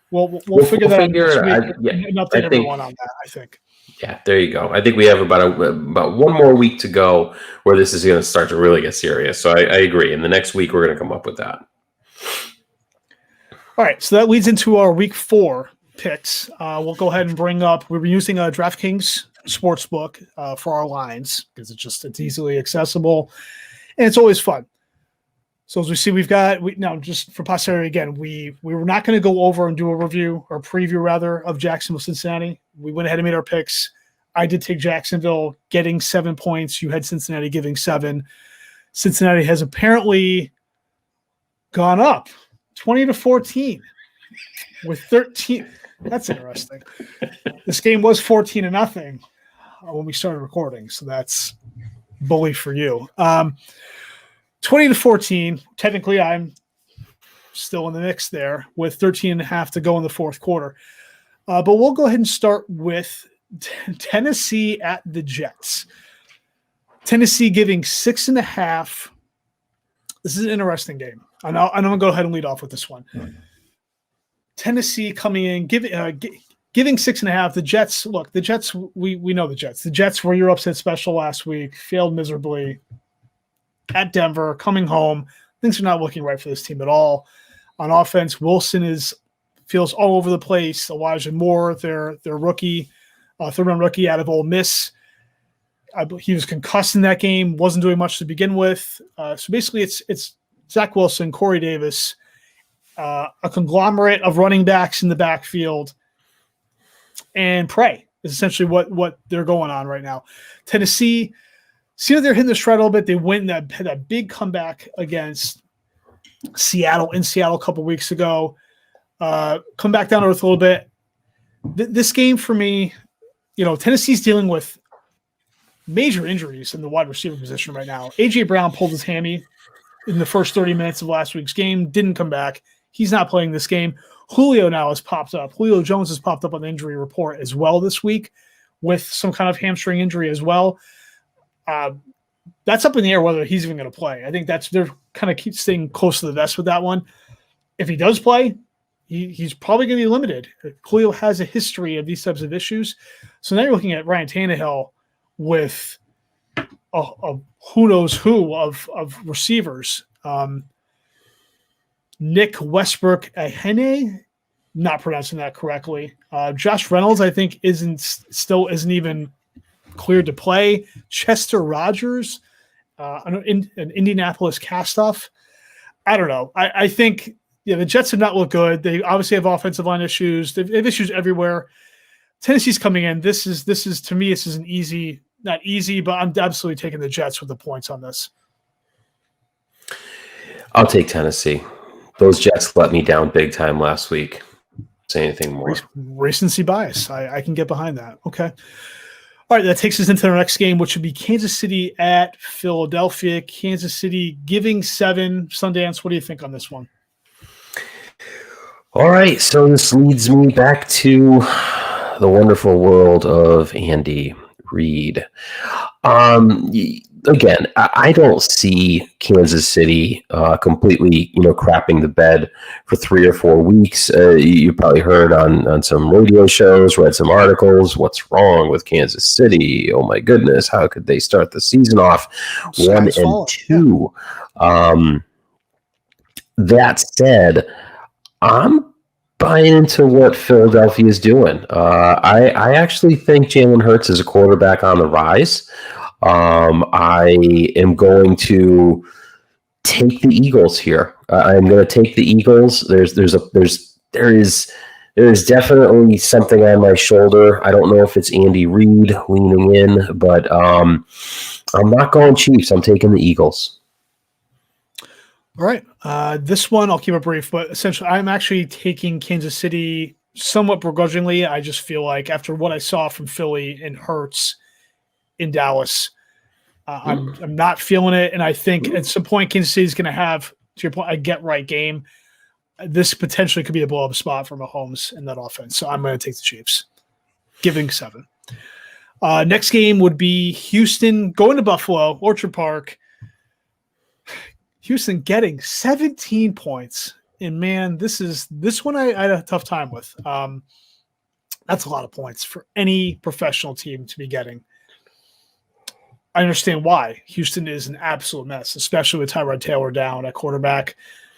We'll figure that out. And update everyone on that, I think. Yeah, there you go. I think we have about 1 more week to go where this is going to start to really get serious. So I agree. And the next week, we're going to come up with that. All right. So that leads into our week 4 picks. We'll go ahead and bring up, we were using a DraftKings Sportsbook for our lines because it's easily accessible and it's always fun. So as we see, just for posterity again, we were not going to go over and do a review or preview rather of Jacksonville, Cincinnati. We went ahead and made our picks. I did take Jacksonville getting 7 points. You had Cincinnati giving 7. Cincinnati has apparently gone up 20-14 with 13. That's interesting. This game was 14-0 when we started recording. So that's bully for you. 20-14. Technically, I'm still in the mix there with 13.5 to go in the fourth quarter. But we'll go ahead and start with Tennessee at the Jets. Tennessee giving 6.5. This is an interesting game. I'm going to go ahead and lead off with this one. Tennessee coming in, giving 6.5. The Jets, look, the Jets, we know the Jets. The Jets were your upset special last week, failed miserably at Denver, coming home. Things are not looking right for this team at all. On offense, Wilson feels all over the place. Elijah Moore, their rookie, third-round rookie out of Ole Miss. He was concussed in that game, wasn't doing much to begin with. So basically, it's Zach Wilson, Corey Davis, a conglomerate of running backs in the backfield, and pray is essentially what they're going on right now. Tennessee, see that they're hitting the stride a little bit. They win that big comeback against Seattle a couple weeks ago. Come back down to earth a little bit. This game for me, Tennessee's dealing with major injuries in the wide receiver position right now. A.J. Brown pulled his hammy in the first 30 minutes of last week's game, didn't come back. He's not playing this game. Julio now has popped up. Julio Jones has popped up on the injury report as well this week with some kind of hamstring injury as well. That's up in the air whether he's even going to play. I think they're kind of keep staying close to the vest with that one. If he does play, he's probably going to be limited. Julio has a history of these types of issues. So now you're looking at Ryan Tannehill with a who knows who of receivers. Nick Westbrook Ahene, not pronouncing that correctly. Josh Reynolds, I think, isn't even cleared to play. Chester Rogers, an Indianapolis castoff. I don't know. I think the Jets have not looked good. They obviously have offensive line issues. They have issues everywhere. Tennessee's coming in. This is to me, this is an easy, not easy, but I'm absolutely taking the Jets with the points on this. I'll take Tennessee. Those Jets let me down big time last week. Say anything more. Recency bias. I can get behind that. Okay. All right, that takes us into our next game, which would be Kansas City at Philadelphia. Kansas City giving 7. Sundance, what do you think on this one? All right, so this leads me back to the wonderful world of Andy Reid. Again, I don't see Kansas City completely, crapping the bed for 3 or 4 weeks. You probably heard on some radio shows, read some articles. What's wrong with Kansas City? Oh my goodness, how could they start the season off 1-2? Yeah. That said, I'm buying into what Philadelphia is doing. I actually think Jalen Hurts is a quarterback on the rise. I am going to take the Eagles here. I'm going to take the Eagles. There is definitely something on my shoulder. I don't know if it's Andy Reid leaning in, but I'm not going Chiefs. I'm taking the Eagles. All right. This one, I'll keep it brief, but essentially I'm actually taking Kansas City somewhat begrudgingly. I just feel like after what I saw from Philly and Hurts in Dallas, I'm not feeling it. And I think at some point Kansas City is going to have, to your point, a get-right game. This potentially could be a blow-up spot for Mahomes in that offense. So I'm going to take the Chiefs, giving 7. Next game would be Houston going to Buffalo, Orchard Park. Houston getting 17 points. And, man, this one I had a tough time with. That's a lot of points for any professional team to be getting. I understand why. Houston is an absolute mess, especially with Tyrod Taylor down at quarterback.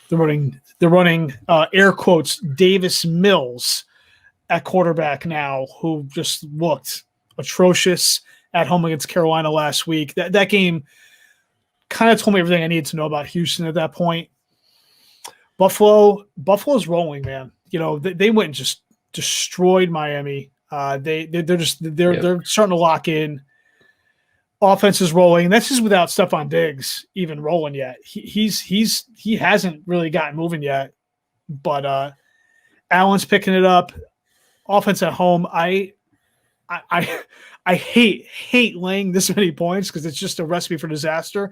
They're running air quotes Davis Mills at quarterback now, who just looked atrocious at home against Carolina last week. That game kind of told me everything I needed to know about Houston at that point. Buffalo's rolling, man. They went and just destroyed Miami. They're starting to lock in. Offense is rolling, and that's just without Stephon Diggs even rolling yet. He hasn't really gotten moving yet, but Allen's picking it up. Offense at home, I hate laying this many points because it's just a recipe for disaster.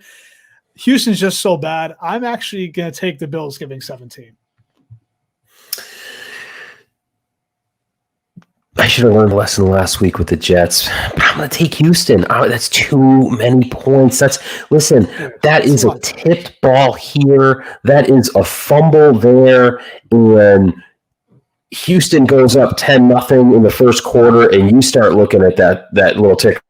Houston's just so bad. I'm actually going to take the Bills giving 17. I should have learned a lesson last week with the Jets. But I'm going to take Houston. That's too many points. That is a tipped ball here. That is a fumble there. And Houston goes up 10-0 in the first quarter, and you start looking at that little ticker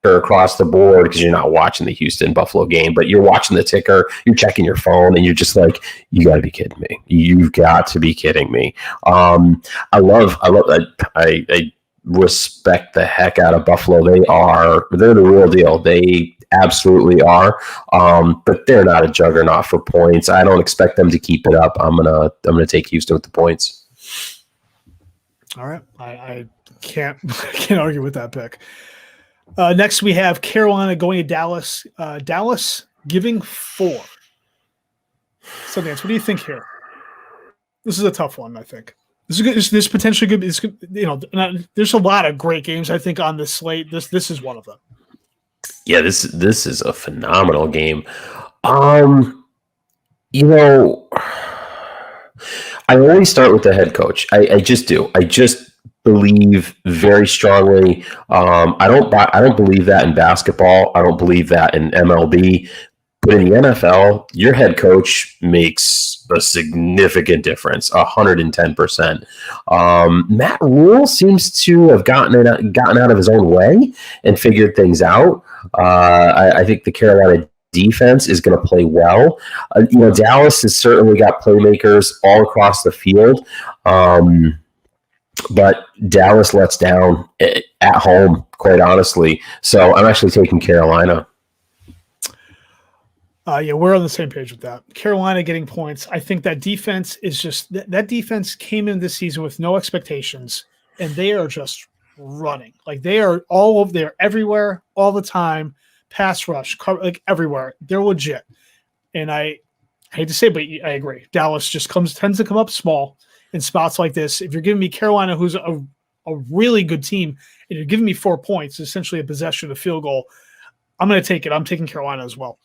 across the board because you're not watching the Houston Buffalo game, but you're watching the ticker, you're checking your phone, and you're just like, you got to be kidding me. You've got to be kidding me. I respect the heck out of Buffalo. They're the real deal. They absolutely are. But they're not a juggernaut for points. I don't expect them to keep it up. I'm gonna take Houston with the points. All right. I can't argue with that pick. Next, we have Carolina going to Dallas. Dallas giving 4. Sundance, what do you think here? This is a tough one, I think. This is good. This potentially good. This could, there's a lot of great games, I think, on this slate. This is one of them. Yeah, this is a phenomenal game. I always start with the head coach. I just do. I just believe very strongly. I don't believe that in basketball. I don't believe that in MLB. But in the NFL, your head coach makes a significant difference, 110%. Matt Rule seems to have gotten out of his own way and figured things out. I think the Carolina defense is going to play well. Dallas has certainly got playmakers all across the field, but Dallas lets down at home, quite honestly. So I'm actually taking Carolina. We're on the same page with that. Carolina getting points. I think that defense is just that defense came in this season with no expectations, and they are just running. Like they are all over there, everywhere, all the time. Pass rush, like everywhere. They're legit. And I hate to say it, but I agree. Dallas just tends to come up small in spots like this. If you're giving me Carolina, who's a really good team, and you're giving me 4 points, essentially a possession, a field goal, I'm going to take it. I'm taking Carolina as well.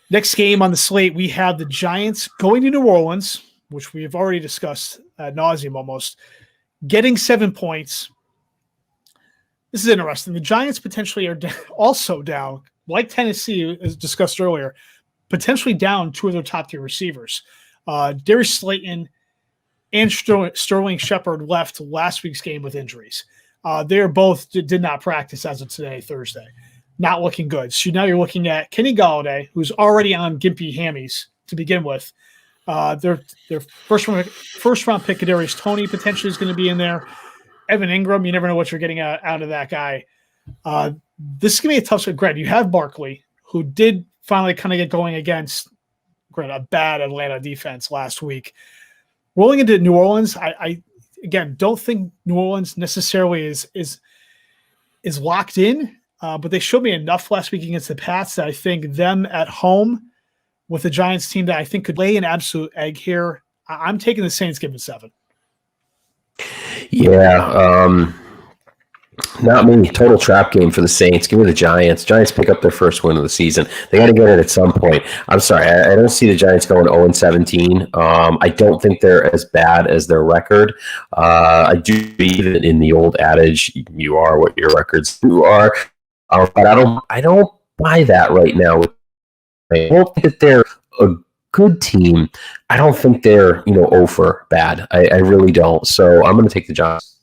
Next game on the slate, we have the Giants going to New Orleans, which we have already discussed ad nauseum almost, getting 7 points. This is interesting. The Giants potentially are also down, like Tennessee, as discussed earlier, potentially down 2 of their top-tier receivers. Darius Slayton and Sterling Shepard left last week's game with injuries. They both did not practice as of today, Thursday. Not looking good. So now you're looking at Kenny Golladay, who's already on gimpy hammies to begin with. Their first round pick, Kadarius Toney, potentially is going to be in there. Evan Ingram, you never know what you're getting out of that guy. This is going to be a tough one. Grant, you have Barkley, who did finally kind of get going against a bad Atlanta defense last week. Rolling into New Orleans, I again don't think New Orleans necessarily is locked in. But they showed me enough last week against the Pats that I think them at home with the Giants team that I think could lay an absolute egg here. I'm taking the Saints giving 7. Yeah, not me. Total trap game for the Saints. Give me the Giants. Giants pick up their first win of the season. They got to get it at some point. I'm sorry. I don't see the Giants going 0-17. I don't think they're as bad as their record. I do believe in the old adage, you are what your records are. But I don't buy that right now. I don't think that they're a good team. I don't think they're 0 for bad. I really don't. So I'm going to take the Giants.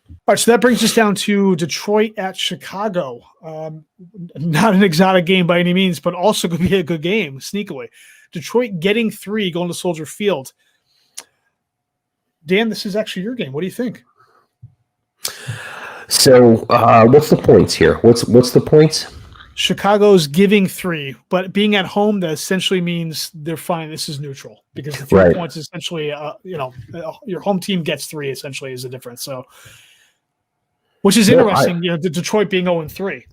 All right, so that brings us down to Detroit at Chicago. Not an exotic game by any means, but also going to be a good game, sneakily. Detroit getting 3, going to Soldier Field. Dan, this is actually your game. What do you think? So what's the points here? What's the points? Chicago's giving 3, but being at home, that essentially means they're fine. This is neutral because the 3 points is essentially, your home team gets 3 essentially is the difference. So, which is interesting, Detroit being 0-3.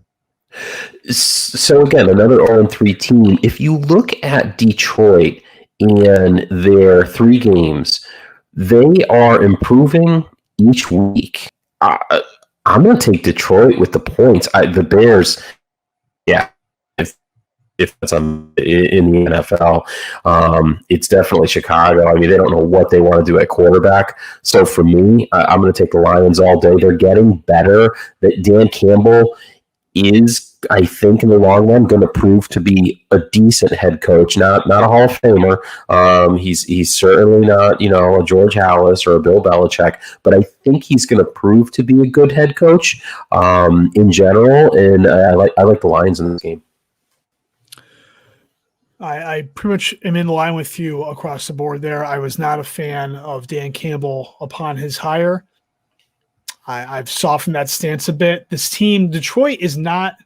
So again, another 0-3 team. If you look at Detroit and their 3 games, they are improving each week. I'm going to take Detroit with the points. The Bears, if that's in the NFL, it's definitely Chicago. I mean, they don't know what they want to do at quarterback. So for me, I'm going to take the Lions all day. They're getting better. Dan Campbell is I think, in the long run, going to prove to be a decent head coach. Not a Hall of Famer. He's certainly not, a George Halas or a Bill Belichick, but I think he's going to prove to be a good head coach in general. And I like the Lions in this game. I pretty much am in line with you across the board there. I was not a fan of Dan Campbell upon his hire. I've softened that stance a bit. This team, Detroit, is not –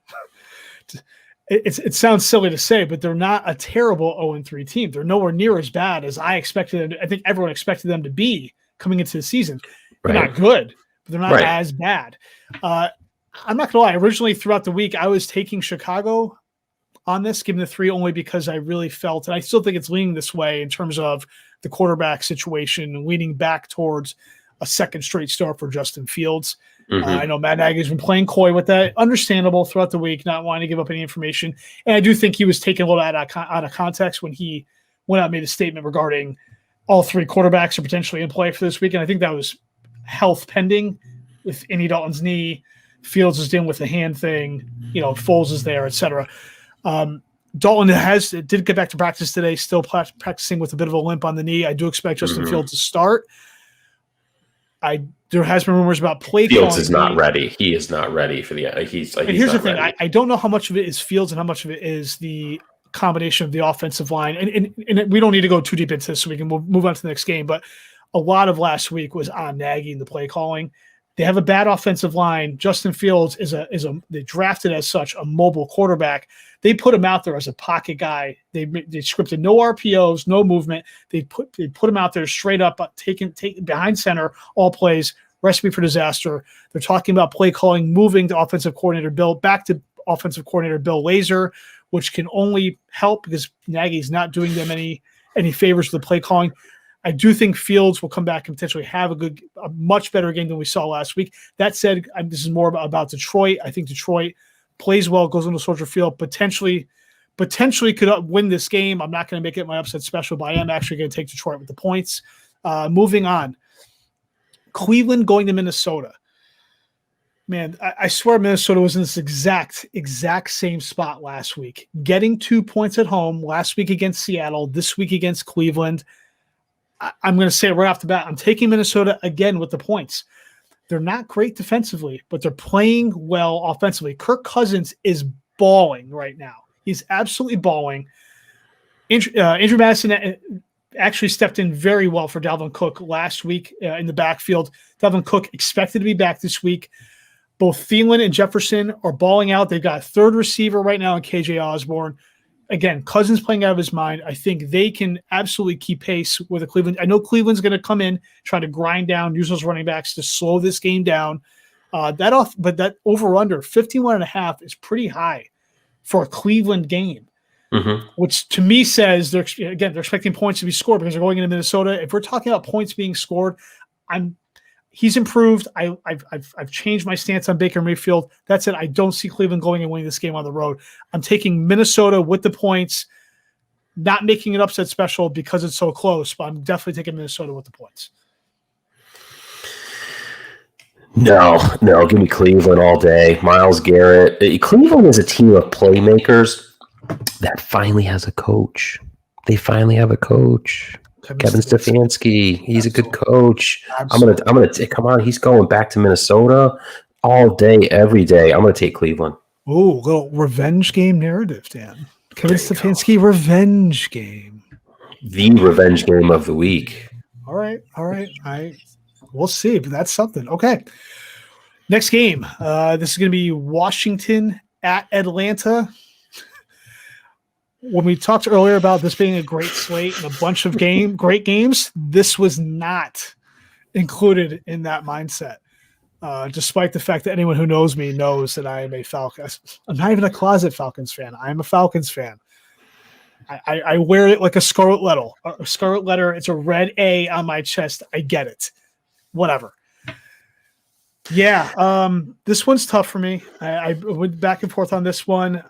it sounds silly to say, but they're not a terrible 0-3 team. They're nowhere near as bad as I expected them. I think everyone expected them to be coming into the season. They're not good, but they're not as bad. I'm not going to lie. Originally, throughout the week, I was taking Chicago on this, giving the 3 only because I really felt – and I still think it's leaning this way in terms of the quarterback situation, leaning back towards – a second straight start for Justin Fields. I know Matt Nagy's been playing coy with that. Understandable throughout the week, not wanting to give up any information. And I do think he was taken a little out of context when he went out and made a statement regarding all 3 quarterbacks are potentially in play for this week. And I think that was health pending with Andy Dalton's knee. Fields is dealing with the hand thing. Foles is there, etc. Dalton did get back to practice today, still practicing with a bit of a limp on the knee. I do expect Justin Fields to start. There has been rumors about play calling. Fields is not ready. He is not ready for the. Here's the thing: I don't know how much of it is Fields and how much of it is the combination of the offensive line. And we don't need to go too deep into this, so we can move on to the next game. But a lot of last week was on Nagy and the play calling. They have a bad offensive line. Justin Fields is they drafted as such a mobile quarterback. They put him out there as a pocket guy. They scripted no RPOs, no movement. They put him out there straight up, taking behind center, all plays, recipe for disaster. They're talking about play calling, moving to offensive coordinator Bill Lazor, which can only help because Nagy's not doing them any favors with the play calling. I do think Fields will come back and potentially have a much better game than we saw last week. That said, this is more about Detroit. I think Detroit plays well, goes into Soldier Field, potentially could win this game. I'm not going to make it my upset special, but I am actually going to take Detroit with the points. Moving on. Cleveland going to Minnesota. Man, I swear Minnesota was in this exact same spot last week. Getting 2 points at home last week against Seattle, this week against Cleveland. I'm going to say it right off the bat. I'm taking Minnesota again with the points. They're not great defensively, but they're playing well offensively. Kirk Cousins is balling right now. He's absolutely balling. Andrew Madison actually stepped in very well for Dalvin Cook last week in the backfield. Dalvin Cook expected to be back this week. Both Thielen and Jefferson are balling out. They've got a third receiver right now in KJ Osborne. Again, Cousins playing out of his mind. I think they can absolutely keep pace with the Cleveland. I know Cleveland's going to come in, try to grind down, use those running backs to slow this game down. But that over-under, 51.5 is pretty high for a Cleveland game, which to me says they're expecting points to be scored because they're going into Minnesota. If we're talking about points being scored, he's improved. I've changed my stance on Baker Mayfield. That said, I don't see Cleveland going and winning this game on the road. I'm taking Minnesota with the points, not making it upset special because it's so close, but I'm definitely taking Minnesota with the points. No, give me Cleveland all day. Myles Garrett. Cleveland is a team of playmakers that finally has a coach. They finally have a coach. Kevin Stefanski, he's a good coach. Absolutely. I'm gonna come on. He's going back to Minnesota all day, every day. I'm gonna take Cleveland. Oh, little revenge game narrative, Dan. Kevin Stefanski revenge game. The revenge game of the week. All right. We'll see, but that's something. Okay. Next game. This is gonna be Washington at Atlanta. When we talked earlier about this being a great slate and a bunch of great games, this was not included in that mindset. Despite the fact that anyone who knows me knows that I am a Falcons. I'm not even a closet Falcons fan. I am a Falcons fan. I wear it like a scarlet letter. A scarlet letter. It's a red A on my chest. I get it. Whatever. Yeah. This one's tough for me. I went back and forth on this one.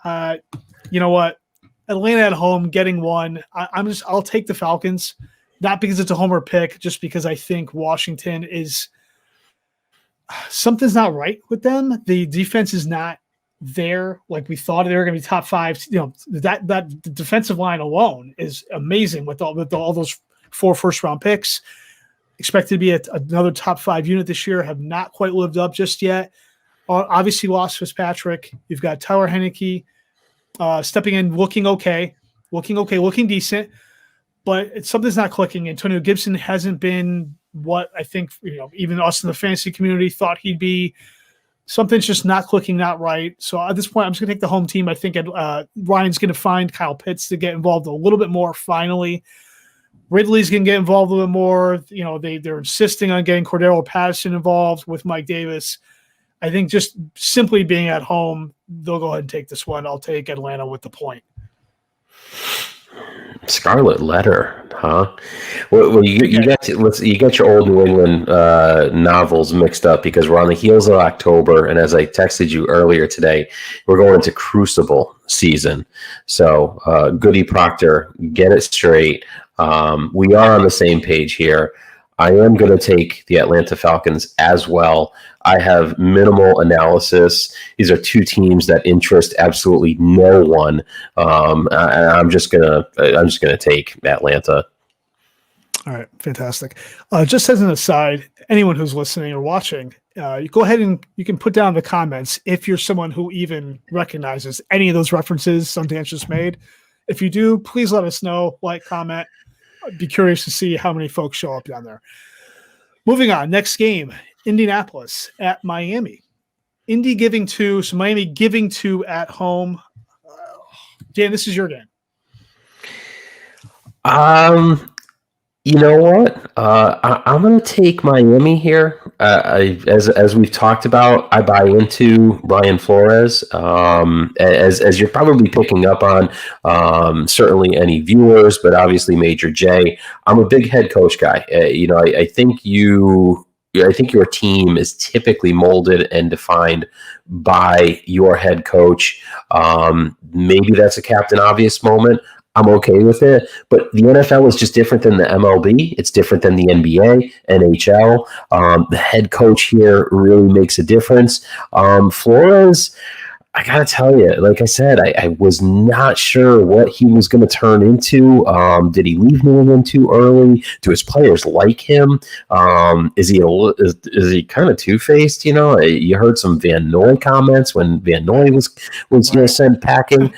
You know what? Atlanta at home, getting one. I'll take the Falcons, not because it's a homer pick, just because I think Washington is something's not right with them. The defense is not there like we thought they were going to be top 5. That the defensive line alone is amazing with all those 4 first-round picks. Expected to be another top 5 unit this year. Have not quite lived up just yet. Obviously lost Fitzpatrick. You've got Tyler Heineke stepping in, looking decent, but something's not clicking. Antonio Gibson hasn't been what I think even us in the fantasy community thought he'd be. Something's just not clicking, not right. So at this point, I'm just going to take the home team. I think Ryan's going to find Kyle Pitts to get involved a little bit more finally. Ridley's going to get involved a little bit more. They're insisting on getting Cordero Patterson involved with Mike Davis. I think just simply being at home, they'll go ahead and take this one. I'll take Atlanta with the point. Scarlet Letter, huh? Well, you got your old New England novels mixed up because we're on the heels of October, and as I texted you earlier today, we're going into Crucible season. So, Goody Proctor, get it straight. We are on the same page here. I am going to take the Atlanta Falcons as well. I have minimal analysis. These are 2 teams that interest absolutely no one. I'm just gonna take Atlanta. All right, fantastic. Just as an aside, anyone who's listening or watching, you go ahead and you can put down in the comments if you're someone who even recognizes any of those references Sundance just made. If you do, please let us know. Like, comment. I'd be curious to see how many folks show up down there. Moving on, next game, Indianapolis at Miami. Indy giving 2, so Miami giving 2 at home. Dan, this is your game. You know what? I'm going to take Miami here. As we've talked about, I buy into Brian Flores. As you're probably picking up on, certainly any viewers, but obviously Major J. I'm a big head coach guy. I think your team is typically molded and defined by your head coach. Maybe that's a Captain Obvious moment. I'm okay with it, but the NFL is just different than the MLB. It's different than the NBA, NHL. The head coach here really makes a difference. Flores, I got to tell you, like I said, I was not sure what he was going to turn into. Did he leave New England too early? Do his players like him? Is he kind of two-faced? You heard some Van Noy comments when Van Noy was sent packing.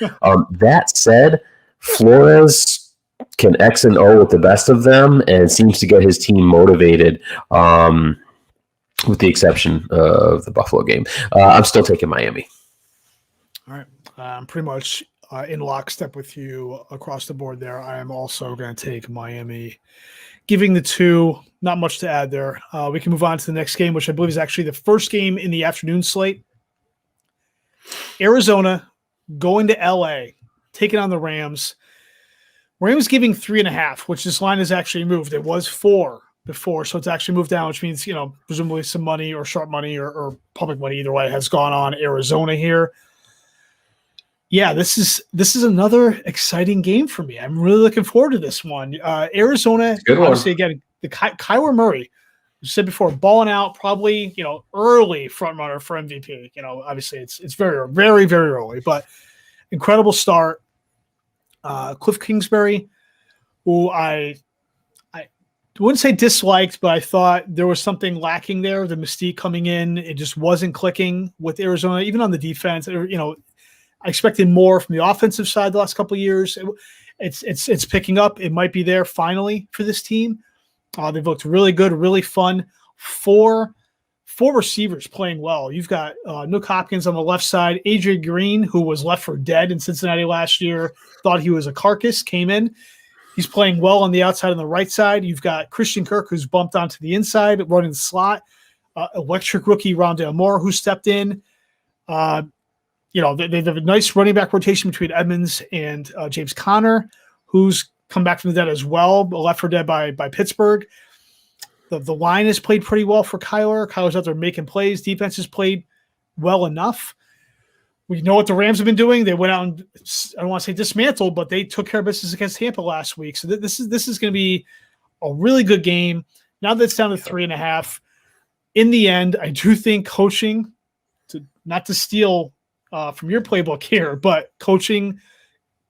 That said, Flores can X and O with the best of them and seems to get his team motivated, with the exception of the Buffalo game. I'm still taking Miami. All right. I'm pretty much in lockstep with you across the board there. I am also going to take Miami. Giving the 2, not much to add there. We can move on to the next game, which I believe is actually the first game in the afternoon slate. Arizona going to L.A., taking on the Rams. Rams giving 3.5, which this line has actually moved. It was 4 before, so it's actually moved down, which means, presumably some money or sharp money or public money, either way, has gone on Arizona here. Yeah, this is another exciting game for me. I'm really looking forward to this one. Arizona, obviously, again, the Kyler Murray, I said before, balling out, probably, early front runner for MVP. Obviously it's very, very, very early, but incredible start. Cliff Kingsbury, who I wouldn't say disliked, but I thought there was something lacking there. The mystique coming in, it just wasn't clicking with Arizona, even on the defense. I expected more from the offensive side the last couple of years. It's picking up. It might be there finally for this team. They've looked really good, really fun. Four receivers playing well. You've got Nick Hopkins on the left side. Adrian Green, who was left for dead in Cincinnati last year, thought he was a carcass, came in. He's playing well on the outside and the right side. You've got Christian Kirk, who's bumped onto the inside, running the slot. Electric rookie Rondale Moore, who stepped in. They have a nice running back rotation between Edmonds and James Conner, who's come back from the dead as well, left for dead by Pittsburgh. The line has played pretty well for Kyler. Kyler's out there making plays. Defense has played well enough. We know what the Rams have been doing. They went out and, I don't want to say dismantled, but they took care of business against Tampa last week. So this is going to be a really good game. Now that it's down to 3.5. In the end, I do think coaching, not to steal from your playbook here, but coaching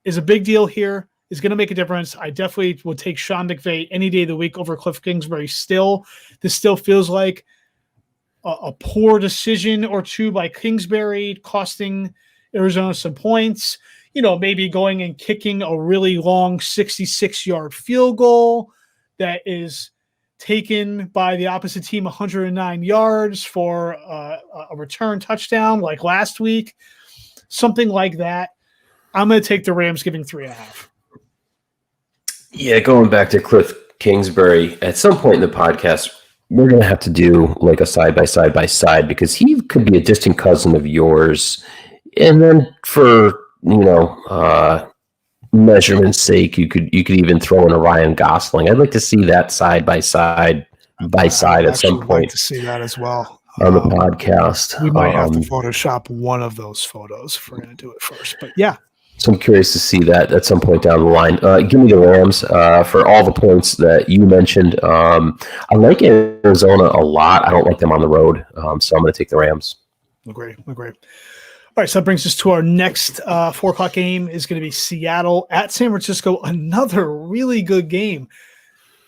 is a big deal here. Is going to make a difference. I definitely would take Sean McVay any day of the week over Cliff Kingsbury. This still feels like a poor decision or two by Kingsbury, costing Arizona some points. Maybe going and kicking a really long 66-yard field goal that is taken by the opposite team 109 yards for a return touchdown like last week. Something like that. I'm going to take the Rams giving 3.5. Yeah, going back to Cliff Kingsbury, at some point in the podcast, we're going to have to do like a side-by-side because he could be a distant cousin of yours. And then for, measurement's sake, you could even throw in a Ryan Gosling. I'd like to see that side at some point. Like to see that as well on the podcast. We might have to Photoshop one of those photos if we're going to do it first. But yeah. So I'm curious to see that at some point down the line. Give me the Rams for all the points that you mentioned. I like Arizona a lot. I don't like them on the road, so I'm going to take the Rams. Agree. All right, so that brings us to our next 4 o'clock game is going to be Seattle at San Francisco. Another really good game.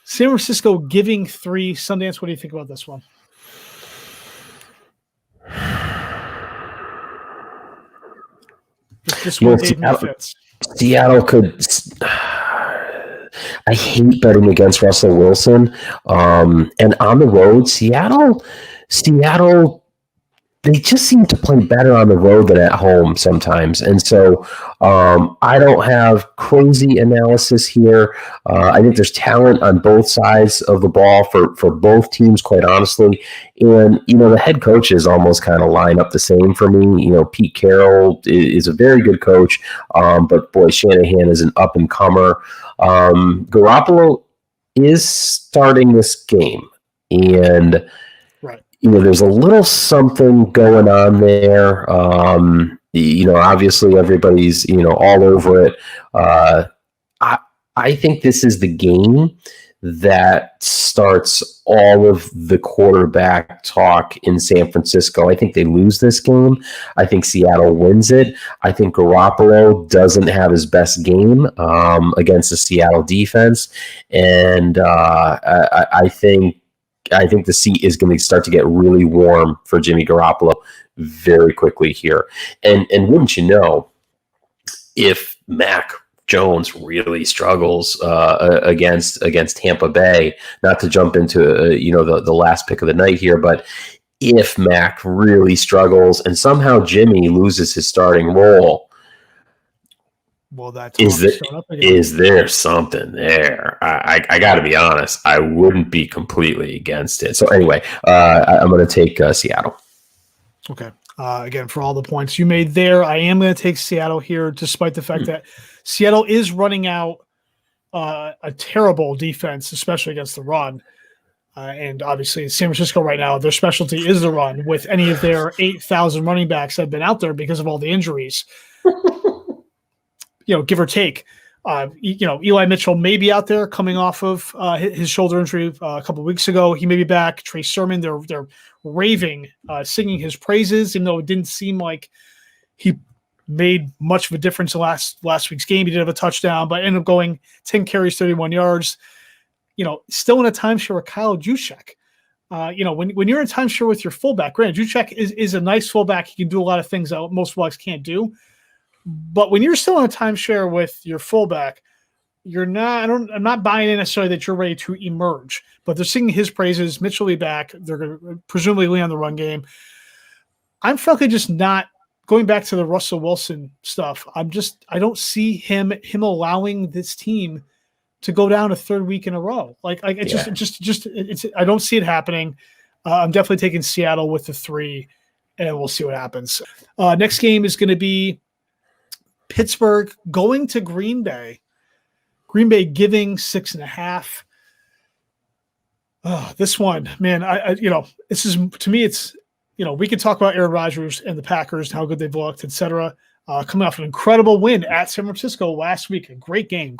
San Francisco giving 3. Sundance, what do you think about this one? This one Seattle could. I hate betting against Russell Wilson. And on the road, Seattle, they just seem to play better on the road than at home sometimes. And so I don't have crazy analysis here. I think there's talent on both sides of the ball for both teams, quite honestly. And, the head coaches almost kind of line up the same for me. Pete Carroll is a very good coach, but boy, Shanahan is an up-and-comer. Garoppolo is starting this game. And there's a little something going on there. Obviously everybody's, all over it. I think this is the game that starts all of the quarterback talk in San Francisco. I think they lose this game. I think Seattle wins it. I think Garoppolo doesn't have his best game against the Seattle defense. And I think the seat is going to start to get really warm for Jimmy Garoppolo very quickly here. And wouldn't you know, if Mac Jones really struggles against Tampa Bay, not to jump into the last pick of the night here, but if Mac really struggles and somehow Jimmy loses his starting role, well, is there something there? I got to be honest. I wouldn't be completely against it. So anyway, I'm going to take Seattle. Okay. Again, for all the points you made there, I am going to take Seattle here, despite the fact that Seattle is running out a terrible defense, especially against the run. And obviously, San Francisco right now, their specialty is the run, with any of their 8,000 running backs that have been out there because of all the injuries. Give or take. Eli Mitchell may be out there coming off of his shoulder injury a couple of weeks ago. He may be back. Trey Sermon, they're raving, singing his praises, even though it didn't seem like he made much of a difference in last week's game. He did have a touchdown, but ended up going 10 carries, 31 yards. Still in a timeshare with Kyle Juszczyk. When you're in a timeshare with your fullback, granted, Juszczyk is a nice fullback. He can do a lot of things that most fullbacks can't do. But when you're still in a timeshare with your fullback, I'm not buying in necessarily that you're ready to emerge, but they're singing his praises. Mitchell will be back. They're going to presumably lean on the run game. I'm frankly just not going back to the Russell Wilson stuff. I don't see him allowing this team to go down a third week in a row. I don't see it happening. I'm definitely taking Seattle with the 3, and we'll see what happens. Next game is going to be Pittsburgh going to Green Bay. Green Bay giving 6.5. This one, man, this is, to me, it's, we could talk about Aaron Rodgers and the Packers, how good they've looked, etc. Coming off an incredible win at San Francisco last week. A great game.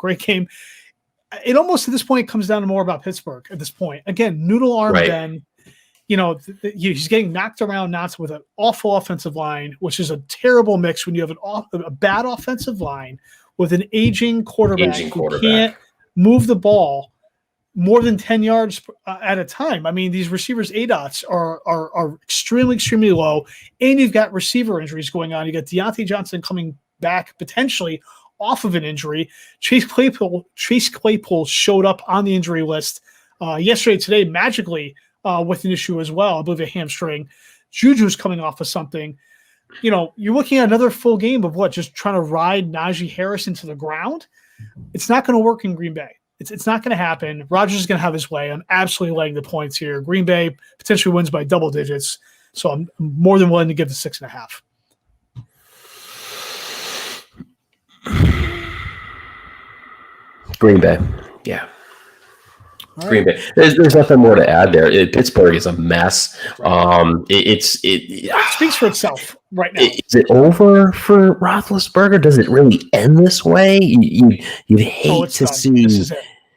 It almost at this point comes down to more about Pittsburgh at this point. Again, noodle arm Ben. he's getting knocked around not with an awful offensive line, which is a terrible mix when you have a bad offensive line with an aging quarterback who can't move the ball more than 10 yards at a time. I mean, these receivers' ADOTs are extremely, extremely low, and you've got receiver injuries going on. You got Deontay Johnson coming back potentially off of an injury. Chase Claypool showed up on the injury list yesterday, today, magically with an issue as well. I believe a hamstring. Juju's coming off of something. You're looking at another full game of just trying to ride Najee Harris into the ground. It's not going to work in Green Bay. It's not going to happen. Rodgers is going to have his way. I'm absolutely laying the points here. Green Bay potentially wins by double digits, so I'm more than willing to give the 6.5. Green Bay, yeah. Right. Green Bay. There's nothing more to add there. Pittsburgh is a mess. It speaks for itself right now. Is it over for Roethlisberger? Does it really end this way? You'd hate to see.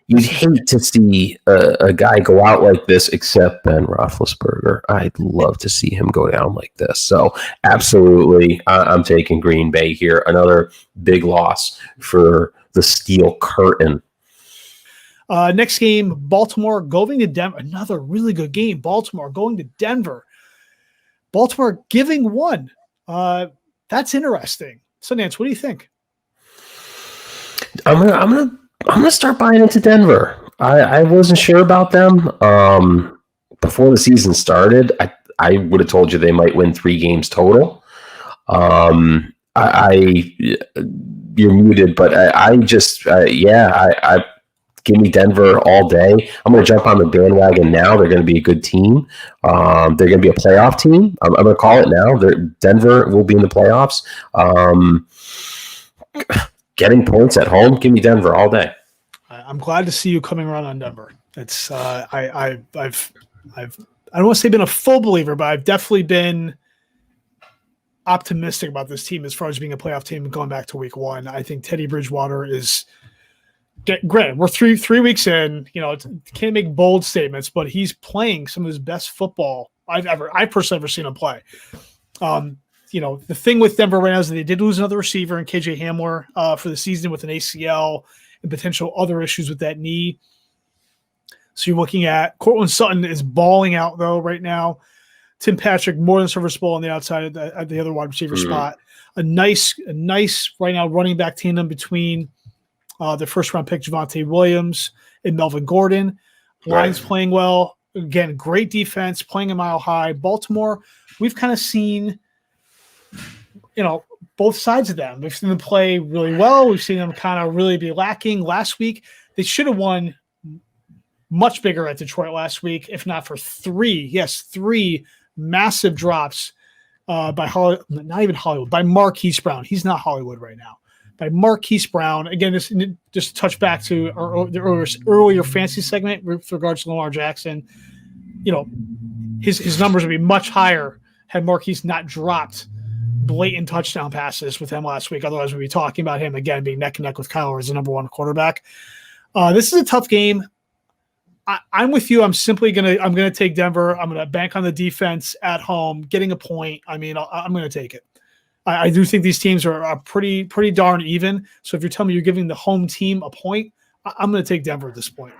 You'd hate to see a guy go out like this, except Ben Roethlisberger. I'd love to see him go down like this. So, absolutely, I'm taking Green Bay here. Another big loss for the Steel Curtain. Next game, Baltimore going to Denver. Another really good game. Baltimore going to Denver. Baltimore giving one. That's interesting. Sundance, what do you think? I'm gonna start buying into Denver. I wasn't sure about them before the season started. I would have told you they might win 3 games total. You're muted, but I give me Denver all day. I'm going to jump on the bandwagon now. They're going to be a good team. They're going to be a playoff team. I'm going to call it now. Denver will be in the playoffs. Getting points at home, give me Denver all day. I'm glad to see you coming around on Denver. It's I don't want to say been a full believer, but I've definitely been optimistic about this team as far as being a playoff team going back to week 1. I think Teddy Bridgewater is. Granted, we're three weeks in. Can't make bold statements, but he's playing some of his best football I've personally ever seen him play. The thing with Denver right now is that they did lose another receiver in KJ Hamler for the season with an ACL and potential other issues with that knee. So you're looking at Cortland Sutton is balling out though right now. Tim Patrick more than serviceable on the outside at the other wide receiver spot. A nice right now running back tandem between the first round pick Javonte Williams and Melvin Gordon. Lions playing well. Again, great defense, playing a mile high. Baltimore, we've kind of seen, both sides of them. We've seen them play really well. We've seen them kind of really be lacking. Last week, they should have won much bigger at Detroit last week, if not for 3 massive drops by by Marquise Brown. He's not Hollywood right now. By Marquise Brown. Again, this just touch back to the earlier fantasy segment with regards to Lamar Jackson. His numbers would be much higher had Marquise not dropped blatant touchdown passes with him last week. Otherwise, we'd be talking about him again being neck and neck with Kyler as the number 1 quarterback. This is a tough game. I'm with you. I'm gonna take Denver. I'm gonna bank on the defense at home, getting a point. I'm gonna take it. I do think these teams are pretty darn even. So if you're telling me you're giving the home team a point, I'm going to take Denver at this point.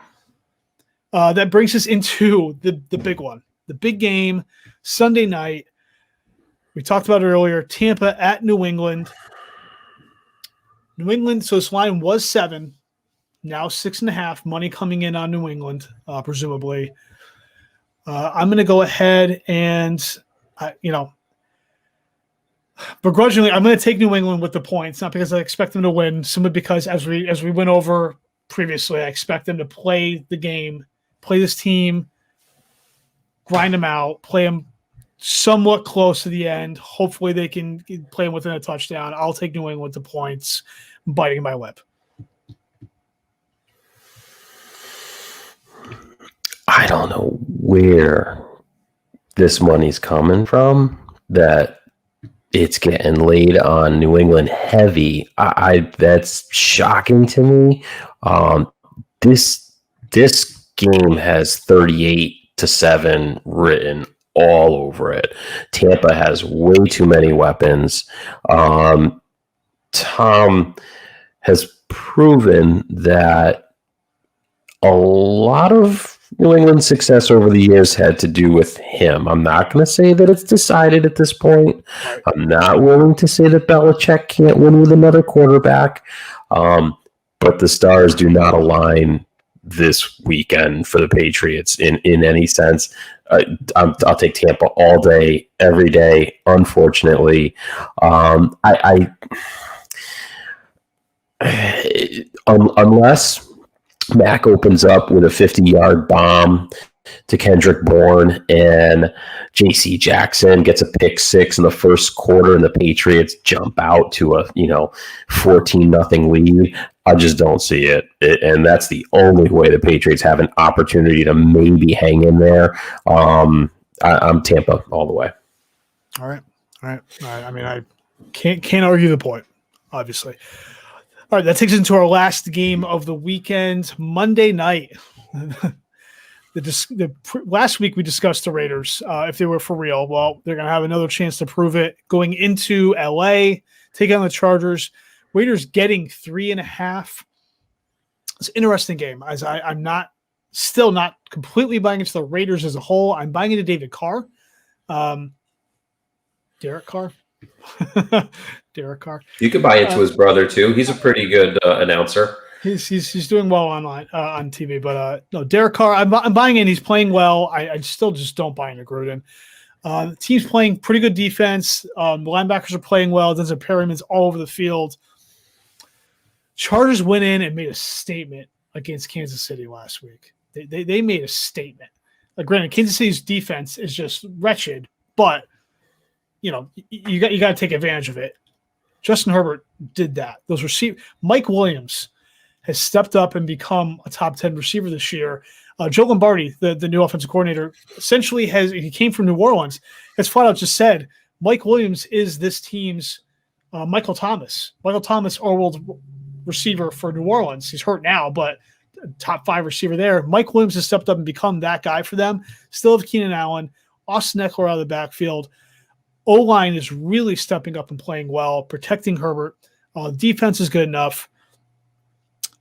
That brings us into the big one, the big game, Sunday night. We talked about it earlier, Tampa at New England. New England, so this line was 7, now 6.5, money coming in on New England, presumably. I'm going to go ahead and, begrudgingly, I'm going to take New England with the points, not because I expect them to win, simply because as we went over previously, I expect them to play the game, play this team, grind them out, play them somewhat close to the end. Hopefully they can play them within a touchdown. I'll take New England with the points, biting my lip. I don't know where this money's coming from that it's getting laid on New England heavy. That's shocking to me. This game has 38 to 7 written all over it. Tampa has way too many weapons. Tom has proven that a lot of New England's success over the years had to do with him. I'm not going to say that it's decided at this point. I'm not willing to say that Belichick can't win with another quarterback. But the stars do not align this weekend for the Patriots in any sense. I'll take Tampa all day, every day, unfortunately. Unless Mac opens up with a 50-yard bomb to Kendrick Bourne and J.C. Jackson gets a pick 6 in the first quarter and the Patriots jump out to a 14-0 lead, I just don't see it. And that's the only way the Patriots have an opportunity to maybe hang in there. I'm Tampa all the way. All right. I mean, I can't argue the point, obviously. All right, that takes us into our last game of the weekend, Monday night. Last week we discussed the Raiders, if they were for real. Well, they're going to have another chance to prove it going into L.A., taking on the Chargers. Raiders getting 3.5. It's an interesting game, as I'm still not completely buying into the Raiders as a whole. I'm buying into David Carr. Derek Carr. Derek Carr. You could buy into his brother too. He's a pretty good announcer. He's doing well online on TV, but no, Derek Carr. I'm buying in. He's playing well. I still just don't buy into Gruden. The team's playing pretty good defense. The linebackers are playing well. Denzel Perryman's all over the field. Chargers went in and made a statement against Kansas City last week. They made a statement. Like, granted, Kansas City's defense is just wretched, but you got to take advantage of it. Justin Herbert did that. Mike Williams has stepped up and become a top 10 receiver this year. Joe Lombardi, the new offensive coordinator, essentially he came from New Orleans, has flat out just said Mike Williams is this team's Michael Thomas. Michael Thomas, our world receiver for New Orleans. He's hurt now, but top 5 receiver there. Mike Williams has stepped up and become that guy for them. Still have Keenan Allen, Austin Eckler out of the backfield. O-line is really stepping up and playing well, protecting Herbert. Defense is good enough.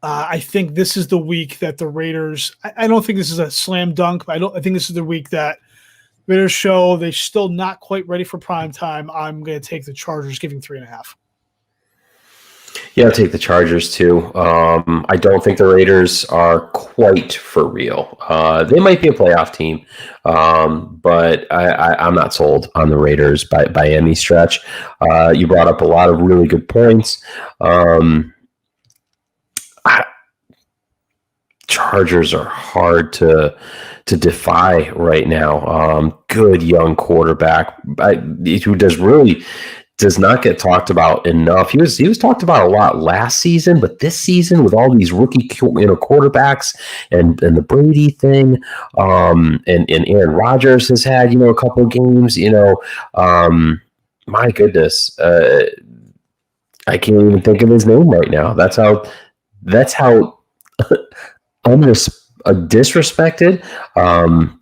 I think this is the week that the Raiders – I don't think this is a slam dunk, but I think this is the week that Raiders show they're still not quite ready for prime time. I'm going to take the Chargers, giving 3.5. Yeah, I'll take the Chargers too. I don't think the Raiders are quite for real. They might be a playoff team, but I'm not sold on the Raiders by any stretch. You brought up a lot of really good points. Chargers are hard to defy right now. Good young quarterback who does not get talked about enough. He was talked about a lot last season, but this season with all these rookie quarterbacks and the Brady thing, and Aaron Rodgers has had a couple of games. My goodness, I can't even think of his name right now. That's how disrespected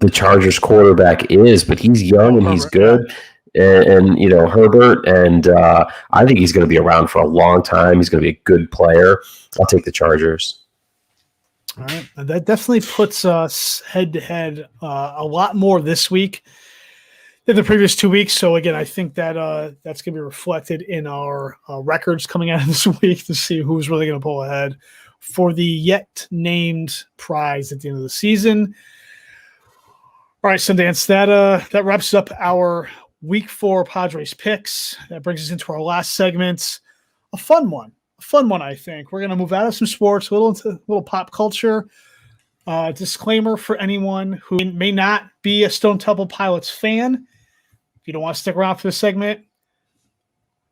the Chargers quarterback is, but he's young and he's good. And Herbert, and I think he's going to be around for a long time. He's going to be a good player. I'll take the Chargers. All right, that definitely puts us head to head a lot more this week than the previous 2 weeks. So again, I think that that's going to be reflected in our records coming out of this week to see who's really going to pull ahead for the yet named prize at the end of the season. All right, Sundance, that wraps up our Week 4 Padres picks. That brings us into our last segment. A fun one, I think. We're going to move out of some sports, a little pop culture. Disclaimer for anyone who may not be a Stone Temple Pilots fan. If you don't want to stick around for this segment,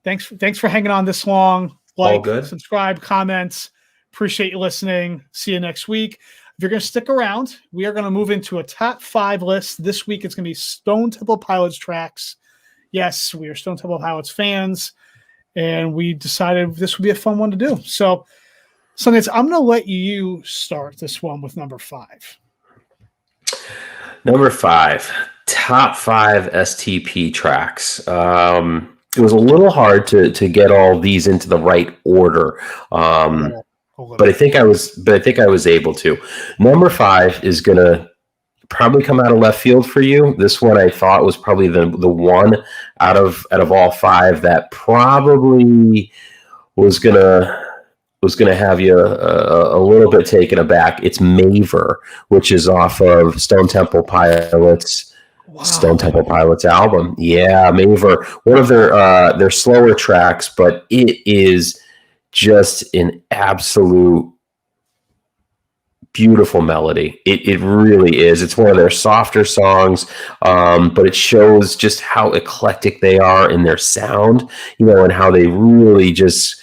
thanks for hanging on this long. Like, subscribe, comments. Appreciate you listening. See you next week. If you're going to stick around, we are going to move into a top 5 list. This week, it's going to be Stone Temple Pilots tracks. Yes, we are Stone Temple Pilots fans, and we decided this would be a fun one to do. So, Sundance, I'm going to let you start this one with number 5. Number 5, top 5 STP tracks. It was a little hard to get all these into the right order. But I think I was able to. Number 5 is gonna probably come out of left field for you. This one I thought was probably the one out of all 5 that probably was gonna have you a little bit taken aback. It's Maver, which is off of Stone Temple Pilots. Wow. Stone Temple Pilots album. Yeah, Maver. One of their slower tracks, but it is just an absolute beautiful melody. It really is. It's one of their softer songs, but it shows just how eclectic they are in their sound, and how they really just,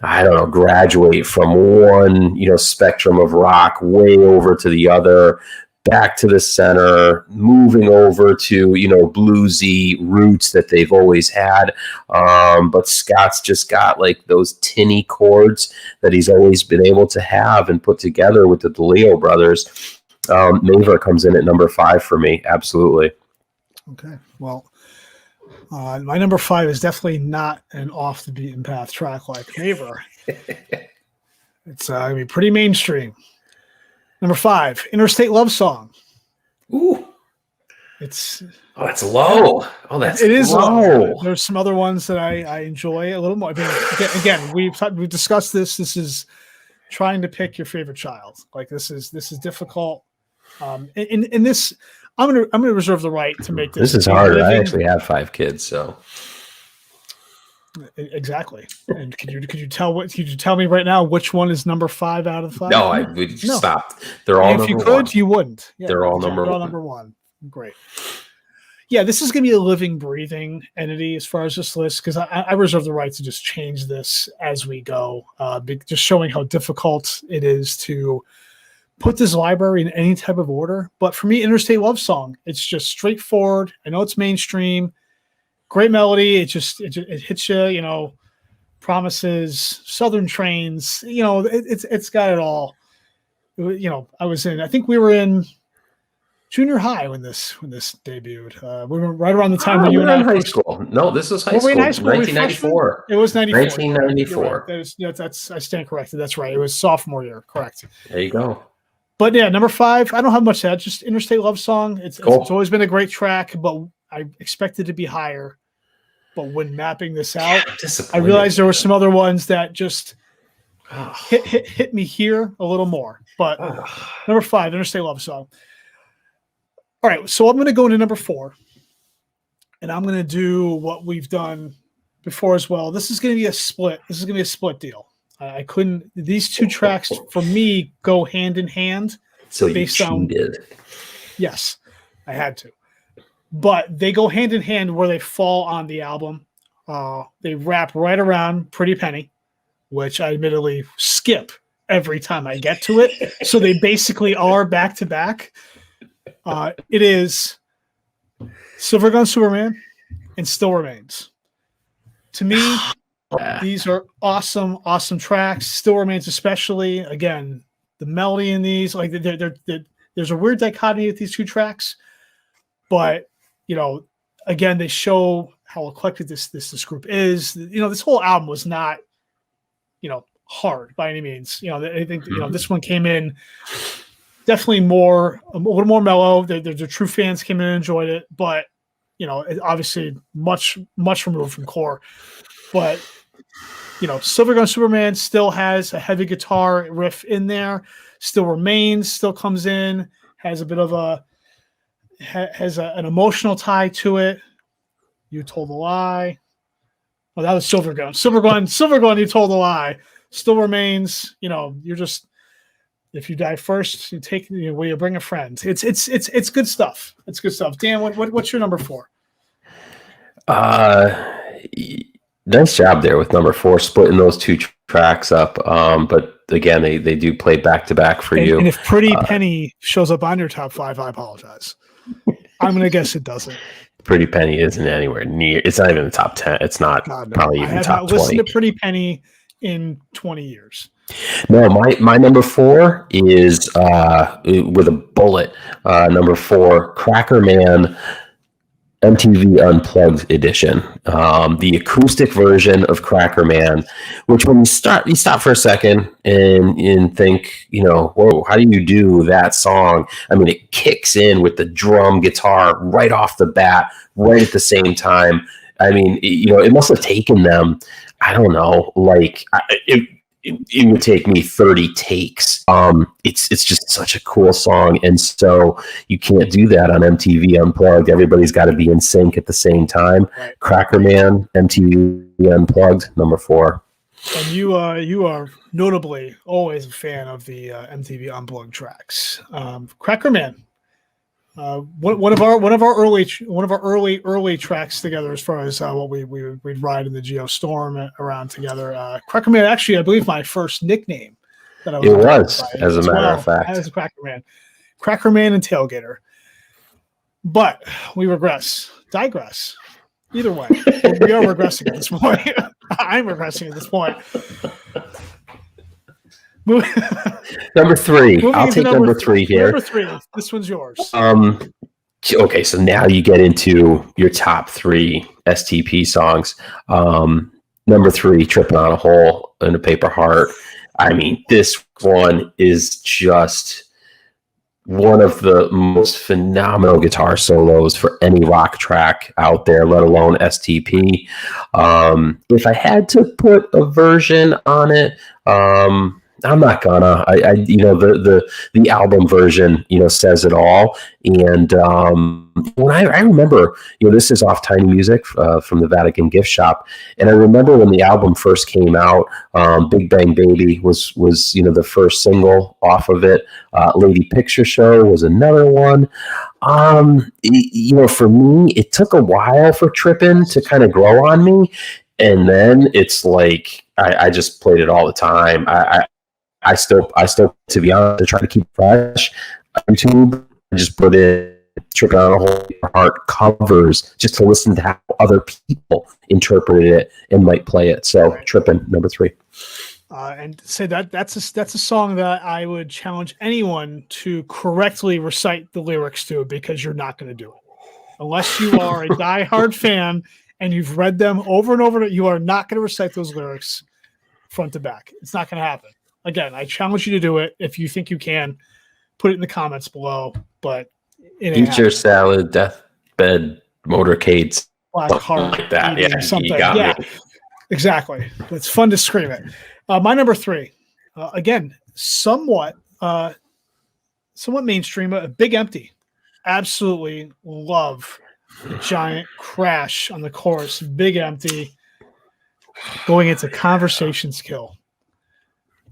I don't know, graduate from one, spectrum of rock way over to the other, back to the center, moving over to, bluesy roots that they've always had. But Scott's just got like those tinny chords that he's always been able to have and put together with the DeLeo brothers. Maver comes in at number 5 for me. Absolutely. Okay. Well, my number 5 is definitely not an off the beaten path track like Maver. It's going to be pretty mainstream. Number 5, Interstate Love Song. Ooh. It's low. It is low. There's some other ones that I enjoy a little more. I mean, again, we've discussed this. This is trying to pick your favorite child. Like this is difficult. In this, I'm gonna reserve the right to make this. This is hard. I actually have 5 kids, so. Exactly. And could you tell me right now which one is number 5 out of 5? No, we stopped. They're all. And if you could, 1. You wouldn't. Yeah, they're all number 1. Number 1. Great. Yeah, this is going to be a living, breathing entity as far as this list, because I reserve the right to just change this as we go, just showing how difficult it is to put this library in any type of order. But for me, Interstate Love Song, it's just straightforward. I know it's mainstream. Great melody. It hits you, promises, Southern trains, it's got it all. I think we were in junior high when this debuted. We were right around the time when you and I were in high school. No, this was high school. 1994. It was 94. 1994. Right. I stand corrected. That's right. It was sophomore year. Correct. There you go. But yeah, number 5, I don't have much to add. Just Interstate Love Song. It's always been a great track, but I expected to be higher. But when mapping this out, I realized there were some other ones that just hit me here a little more. But number 5, Interstate Love Song. All right, so I'm going to go into number 4, and I'm going to do what we've done before as well. This is going to be a split. This is going to be a split deal. I couldn't. These 2 tracks for me go hand in hand. So you cheated. Yes, I had to. But they go hand in hand where they fall on the album. They wrap right around Pretty Penny, which I admittedly skip every time I get to it. So they basically are back to back. It is Silver Gun Superman and Still Remains. To me, these are awesome, awesome tracks. Still Remains especially. Again, the melody in these, like there's a weird dichotomy with these 2 tracks. But again, they show how eclectic this group is. This whole album was not, hard by any means. I think this one came in definitely a little more mellow. The true fans came in and enjoyed it, but obviously much removed from core. But Silver Gun Superman still has a heavy guitar riff in there. Still Remains still comes in, has a bit of an emotional tie to it. You Told a Lie. Oh, that was Silver Gun. Silver Gun, You Told a Lie. Still Remains. You're just, if you die first, you take, will you bring a friend? It's good stuff. It's good stuff. Dan, what's your number 4? Nice job there with number 4, splitting those 2 tracks up. But again, they do play back to back for you. And if Pretty Penny shows up on your top 5, I apologize. I'm going to guess it doesn't. Pretty Penny isn't anywhere near. It's not even the top 10. It's not probably even top 20. Listen to Pretty Penny in 20 years. No, my number 4 is with a bullet. Number 4, Cracker Man MTV Unplugged edition, the acoustic version of Cracker Man, which when you stop for a second and think, whoa, how do you do that song? I mean, it kicks in with the drum guitar right off the bat, right at the same time. I mean, it must have taken them, I don't know, like it would take me 30 takes. It's just such a cool song, and so you can't do that on MTV Unplugged. Everybody's got to be in sync at the same time. Right. Cracker Man, MTV Unplugged, number 4. And you are notably always a fan of the MTV Unplugged tracks. Cracker Man, one of our early tracks together, as far as what we'd ride in the Geostorm around together. Cracker Man, actually, I believe my first nickname that I was as a matter of fact, as Cracker Man and Tailgater. But we digress. Either way, we are regressing at this point. I'm regressing at this point. Number 3. I'll take number 3 here. Number 3. This one's yours. Okay, so now you get into your top 3 STP songs. Number 3, Tripping on a Hole in a Paper Heart. I mean, this one is just one of the most phenomenal guitar solos for any rock track out there, let alone STP. If I had to put a version on it, I'm not gonna. The album version, says it all. And when I remember, this is off Tiny Music from the Vatican Gift Shop, and I remember when the album first came out, Big Bang Baby was the first single off of it. Lady Picture Show was another one. For me, it took a while for Trippin' to kind of grow on me, and then it's like I just played it all the time. I still, to be honest, to try to keep fresh, YouTube, I just put in Tripping on a Hole Heart covers just to listen to how other people interpreted it and might play it. So Tripping, number 3. And say that's a song that I would challenge anyone to correctly recite the lyrics to, because you're not going to do it. Unless you are a diehard fan and you've read them over and over, you are not going to recite those lyrics front to back. It's not going to happen. Again, I challenge you to do it. If you think you can, put it in the comments below. But eat your salad, deathbed, motorcades, black heart, like that. Yeah, something. You got me. Exactly. It's fun to scream it. My number 3, again, somewhat mainstream. Big Empty. Absolutely love the giant crash on the chorus. Big Empty going into Conversations Kill.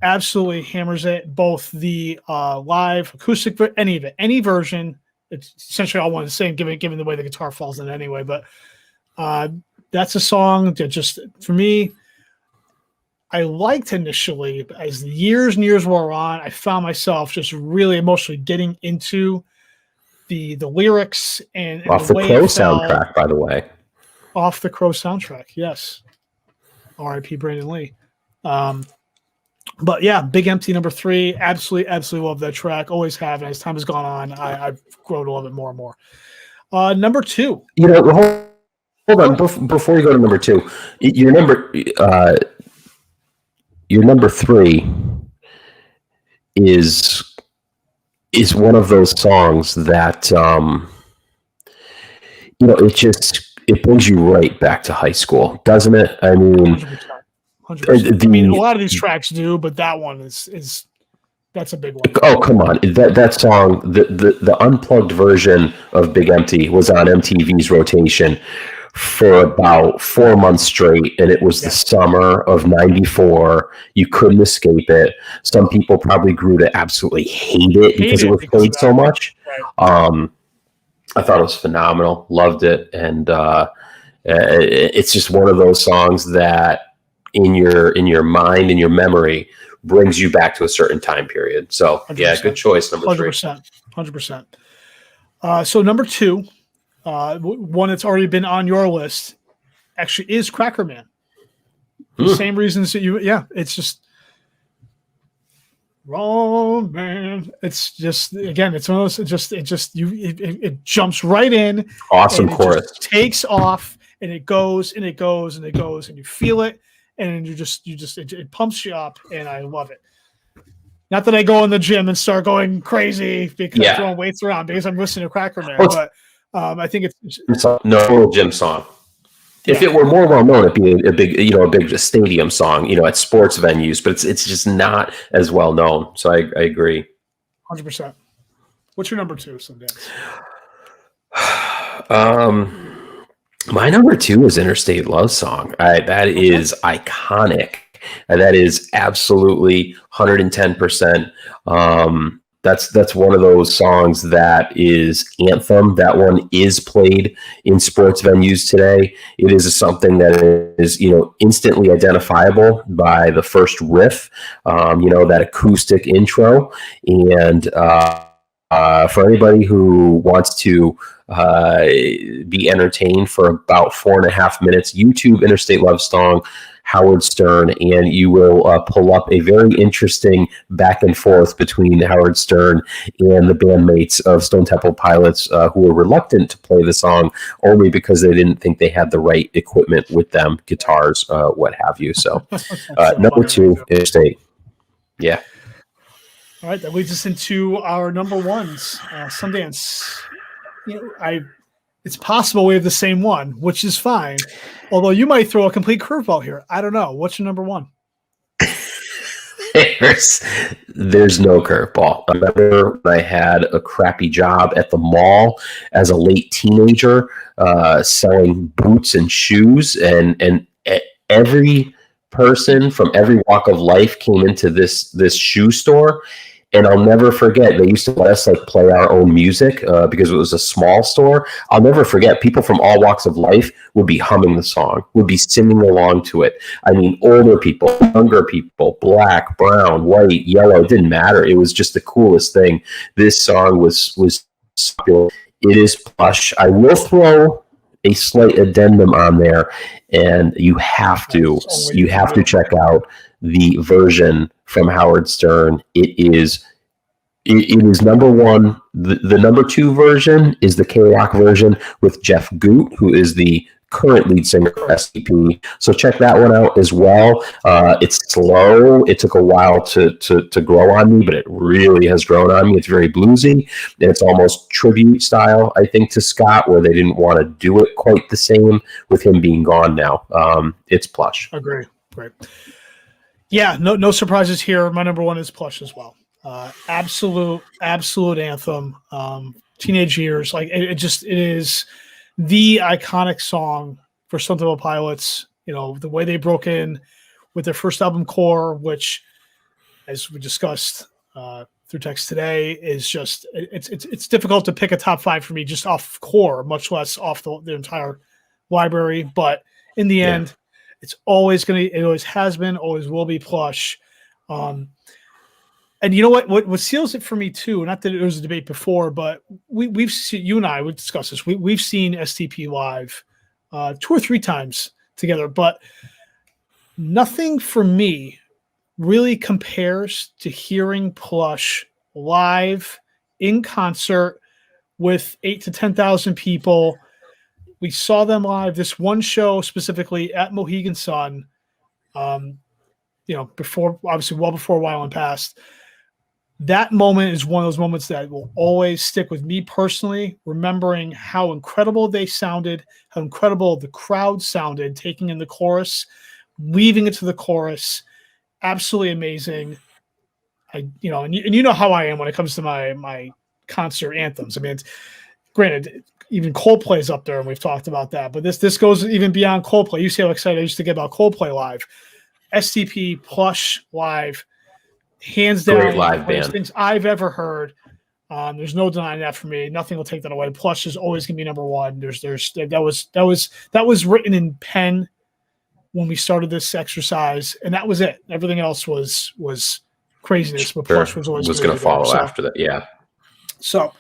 Absolutely hammers it, both the live acoustic, any version. It's essentially all one the same, given the way the guitar falls in it anyway. But that's a song that just, for me, I liked initially. But as the years and years wore on, I found myself just really emotionally getting into the lyrics and off the Crow soundtrack, by the way. Off the Crow soundtrack, yes. R.I.P. Brandon Lee. But yeah, Big Empty, number 3. Absolutely love that track. Always have. And as time has gone on, I've grown to love it more and more. Number 2. Hold on. Before you go to number 2, your number 3 is one of those songs that it brings you right back to high school, doesn't it? I mean, 100%. A lot of these tracks do, but that one is that's a big one. Oh, come on. That song, the unplugged version of Big Empty was on MTV's rotation for about 4 months straight, and it was the summer of '94. You couldn't escape it. Some people probably grew to absolutely hate it because it was played so much. Right. I thought it was phenomenal. Loved it, and it's just one of those songs that in your mind, in your memory, brings you back to a certain time period. So 100%. Yeah, good choice. Number 3. 100%. So number 2, one that's already been on your list, actually is Cracker Man. The same reasons that it's just wrong, man. It's just, again, it's one of those, it jumps right in. Awesome and chorus. It just takes off and it goes and it goes and it goes and you feel it and it pumps you up and I love it. Not that I go in the gym and start going crazy because I'm throwing weights around because I'm listening to Cracker there, but I think it's no gym song. If it were more well known, it'd be a big stadium song, at sports venues. But it's just not as well known. So I agree. 100%. What's your number 2, Sundance? My number 2 is Interstate Love Song. That is iconic. That is absolutely 110%. That's one of those songs that is anthem. That one is played in sports venues today. It is something that is, instantly identifiable by the first riff, that acoustic intro. And for anybody who wants to be entertained for about 4.5 minutes, YouTube Interstate Love Song, Howard Stern, and you will pull up a very interesting back and forth between Howard Stern and the bandmates of Stone Temple Pilots, who were reluctant to play the song only because they didn't think they had the right equipment with them, guitars, what have you. So, number 2, Interstate. Yeah. All right, that leads us into our number 1s. Sundance. It's possible we have the same one, which is fine. Although you might throw a complete curveball here. I don't know. What's your number 1? There's no curveball. I remember when I had a crappy job at the mall as a late teenager, selling boots and shoes, and every person from every walk of life came into this shoe store. And I'll never forget, they used to let us play our own music because it was a small store. I'll never forget, people from all walks of life would be humming the song, would be singing along to it. I mean, older people, younger people, black, brown, white, yellow, it didn't matter. It was just the coolest thing. This song was popular. It is plush. I will throw a slight addendum on there, and you have to check out the version from Howard Stern. It is number 1. The number 2 version is the K-Rock version with Jeff Goot, who is the current lead singer for STP. So check that one out as well. It's slow. It took a while to grow on me, but it really has grown on me. It's very bluesy, and it's almost tribute style, I think, to Scott, where they didn't want to do it quite the same with him being gone now. It's plush. Agree. Great. Yeah, no surprises here. My number 1 is plush as well. Absolute anthem. Teenage years, it is the iconic song for Stone Temple Pilots. The way they broke in with their first album, Core, which, as we discussed through text today, is just it's difficult to pick a top 5 for me just off Core, much less off the entire library. But in the end, it's always it always has been, always will be plush. And you know what seals it for me too, not that it was a debate before, but we've seen, you and I would discuss this. We've seen STP live 2 or 3 times together, but nothing for me really compares to hearing plush live in concert with 8,000 to 10,000 people. We saw them live, this one show specifically at Mohegan Sun, before, obviously well before Wild and Past. That moment is one of those moments that will always stick with me personally, remembering how incredible they sounded, how incredible the crowd sounded, taking in the chorus, weaving it to the chorus. Absolutely amazing. And you know how I am when it comes to my concert anthems. I mean, granted, even Coldplay's up there, and we've talked about that. But this goes even beyond Coldplay. You see how excited I used to get about Coldplay live. STP plush live, hands down, great live band. Things I've ever heard. There's no denying that for me. Nothing will take that away. Plush is always gonna be number 1. That was written in pen when we started this exercise, and that was it. Everything else was craziness, but plush was always going to follow after that. Yeah. So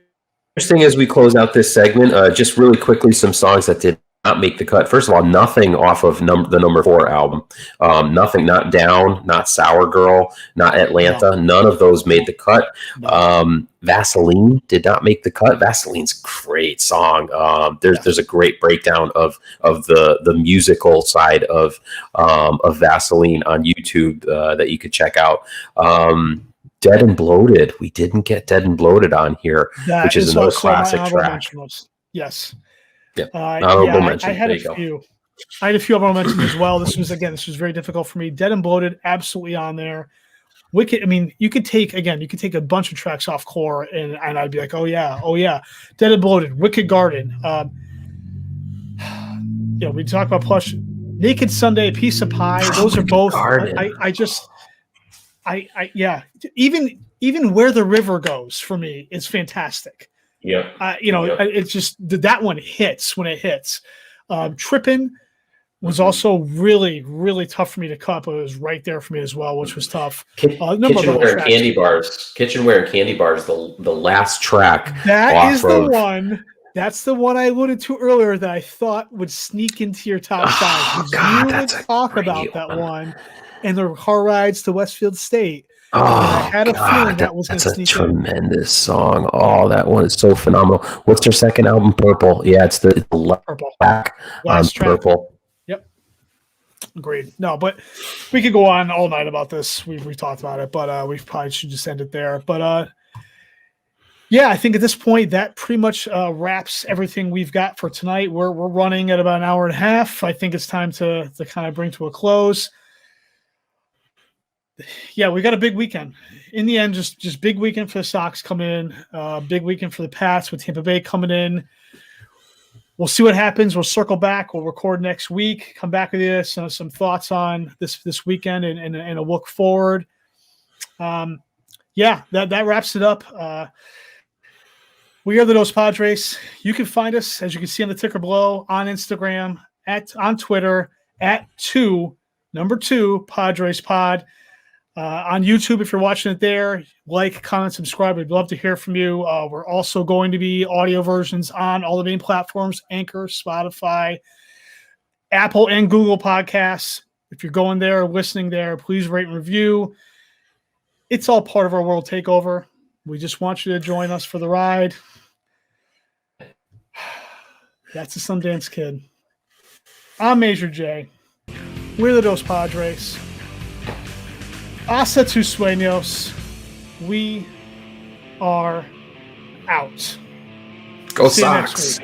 interesting as we close out this segment, just really quickly, some songs that did not make the cut. First of all, nothing off of the number 4 album. Nothing, not Down, not Sour Girl, not Atlanta. No. None of those made the cut. No. Vaseline did not make the cut. Vaseline's a great song. There's a great breakdown of the musical side of Vaseline on YouTube that you could check out. Dead and Bloated. We didn't get Dead and Bloated on here, which is another classic track. Yes. Yeah. Honorable mention. I had a few. I had a few honorable mentions as well. This was very difficult for me. Dead and Bloated, absolutely on there. Wicked. I mean, you could take a bunch of tracks off core, and I'd be like, oh yeah. Dead and Bloated, Wicked Garden. We talk about plush. Naked Sunday, Piece of Pie. Those are both. Even Where the River Goes for me is fantastic. Yeah. It's just that one hits when it hits. Trippin' was also really, really tough for me to cut, but it was right there for me as well, which was tough. Kitchenware and Candy Bars. Kitchenware and Candy Bars, the last track. That's the one I alluded to earlier that I thought would sneak into your top 5. God, you would talk about that one and the car rides to Westfield State. I had a feeling that was going to sneak in. That's a tremendous song. Oh, that one is so phenomenal. What's their second album? Purple. Yeah, it's the Purple. Last track. Purple. Yep. Agreed. No, but we could go on all night about this. We've talked about it, but we probably should just end it there. But I think at this point that pretty much wraps everything we've got for tonight. We're running at about an hour and a half. I think it's time to kind of bring to a close. Yeah, we got a big weekend. In the end, just big weekend for the Sox coming in. Big weekend for the Pats with Tampa Bay coming in. We'll see what happens. We'll circle back. We'll record next week. Come back with you some thoughts on this weekend and a look forward. That wraps it up. We are the Dos Padres. You can find us, as you can see on the ticker below, on Instagram, on Twitter, @2 Padres Pod. On YouTube, if you're watching it there, like, comment, subscribe. We'd love to hear from you. We're also going to be audio versions on all the main platforms, Anchor, Spotify, Apple, and Google Podcasts. If you're going there, listening there, please rate and review. It's all part of our world takeover. We just want you to join us for the ride. That's the Sundance Kid. I'm Major J. We're the Dos Padres. Hasta tus sueños. We are out. Go Sox.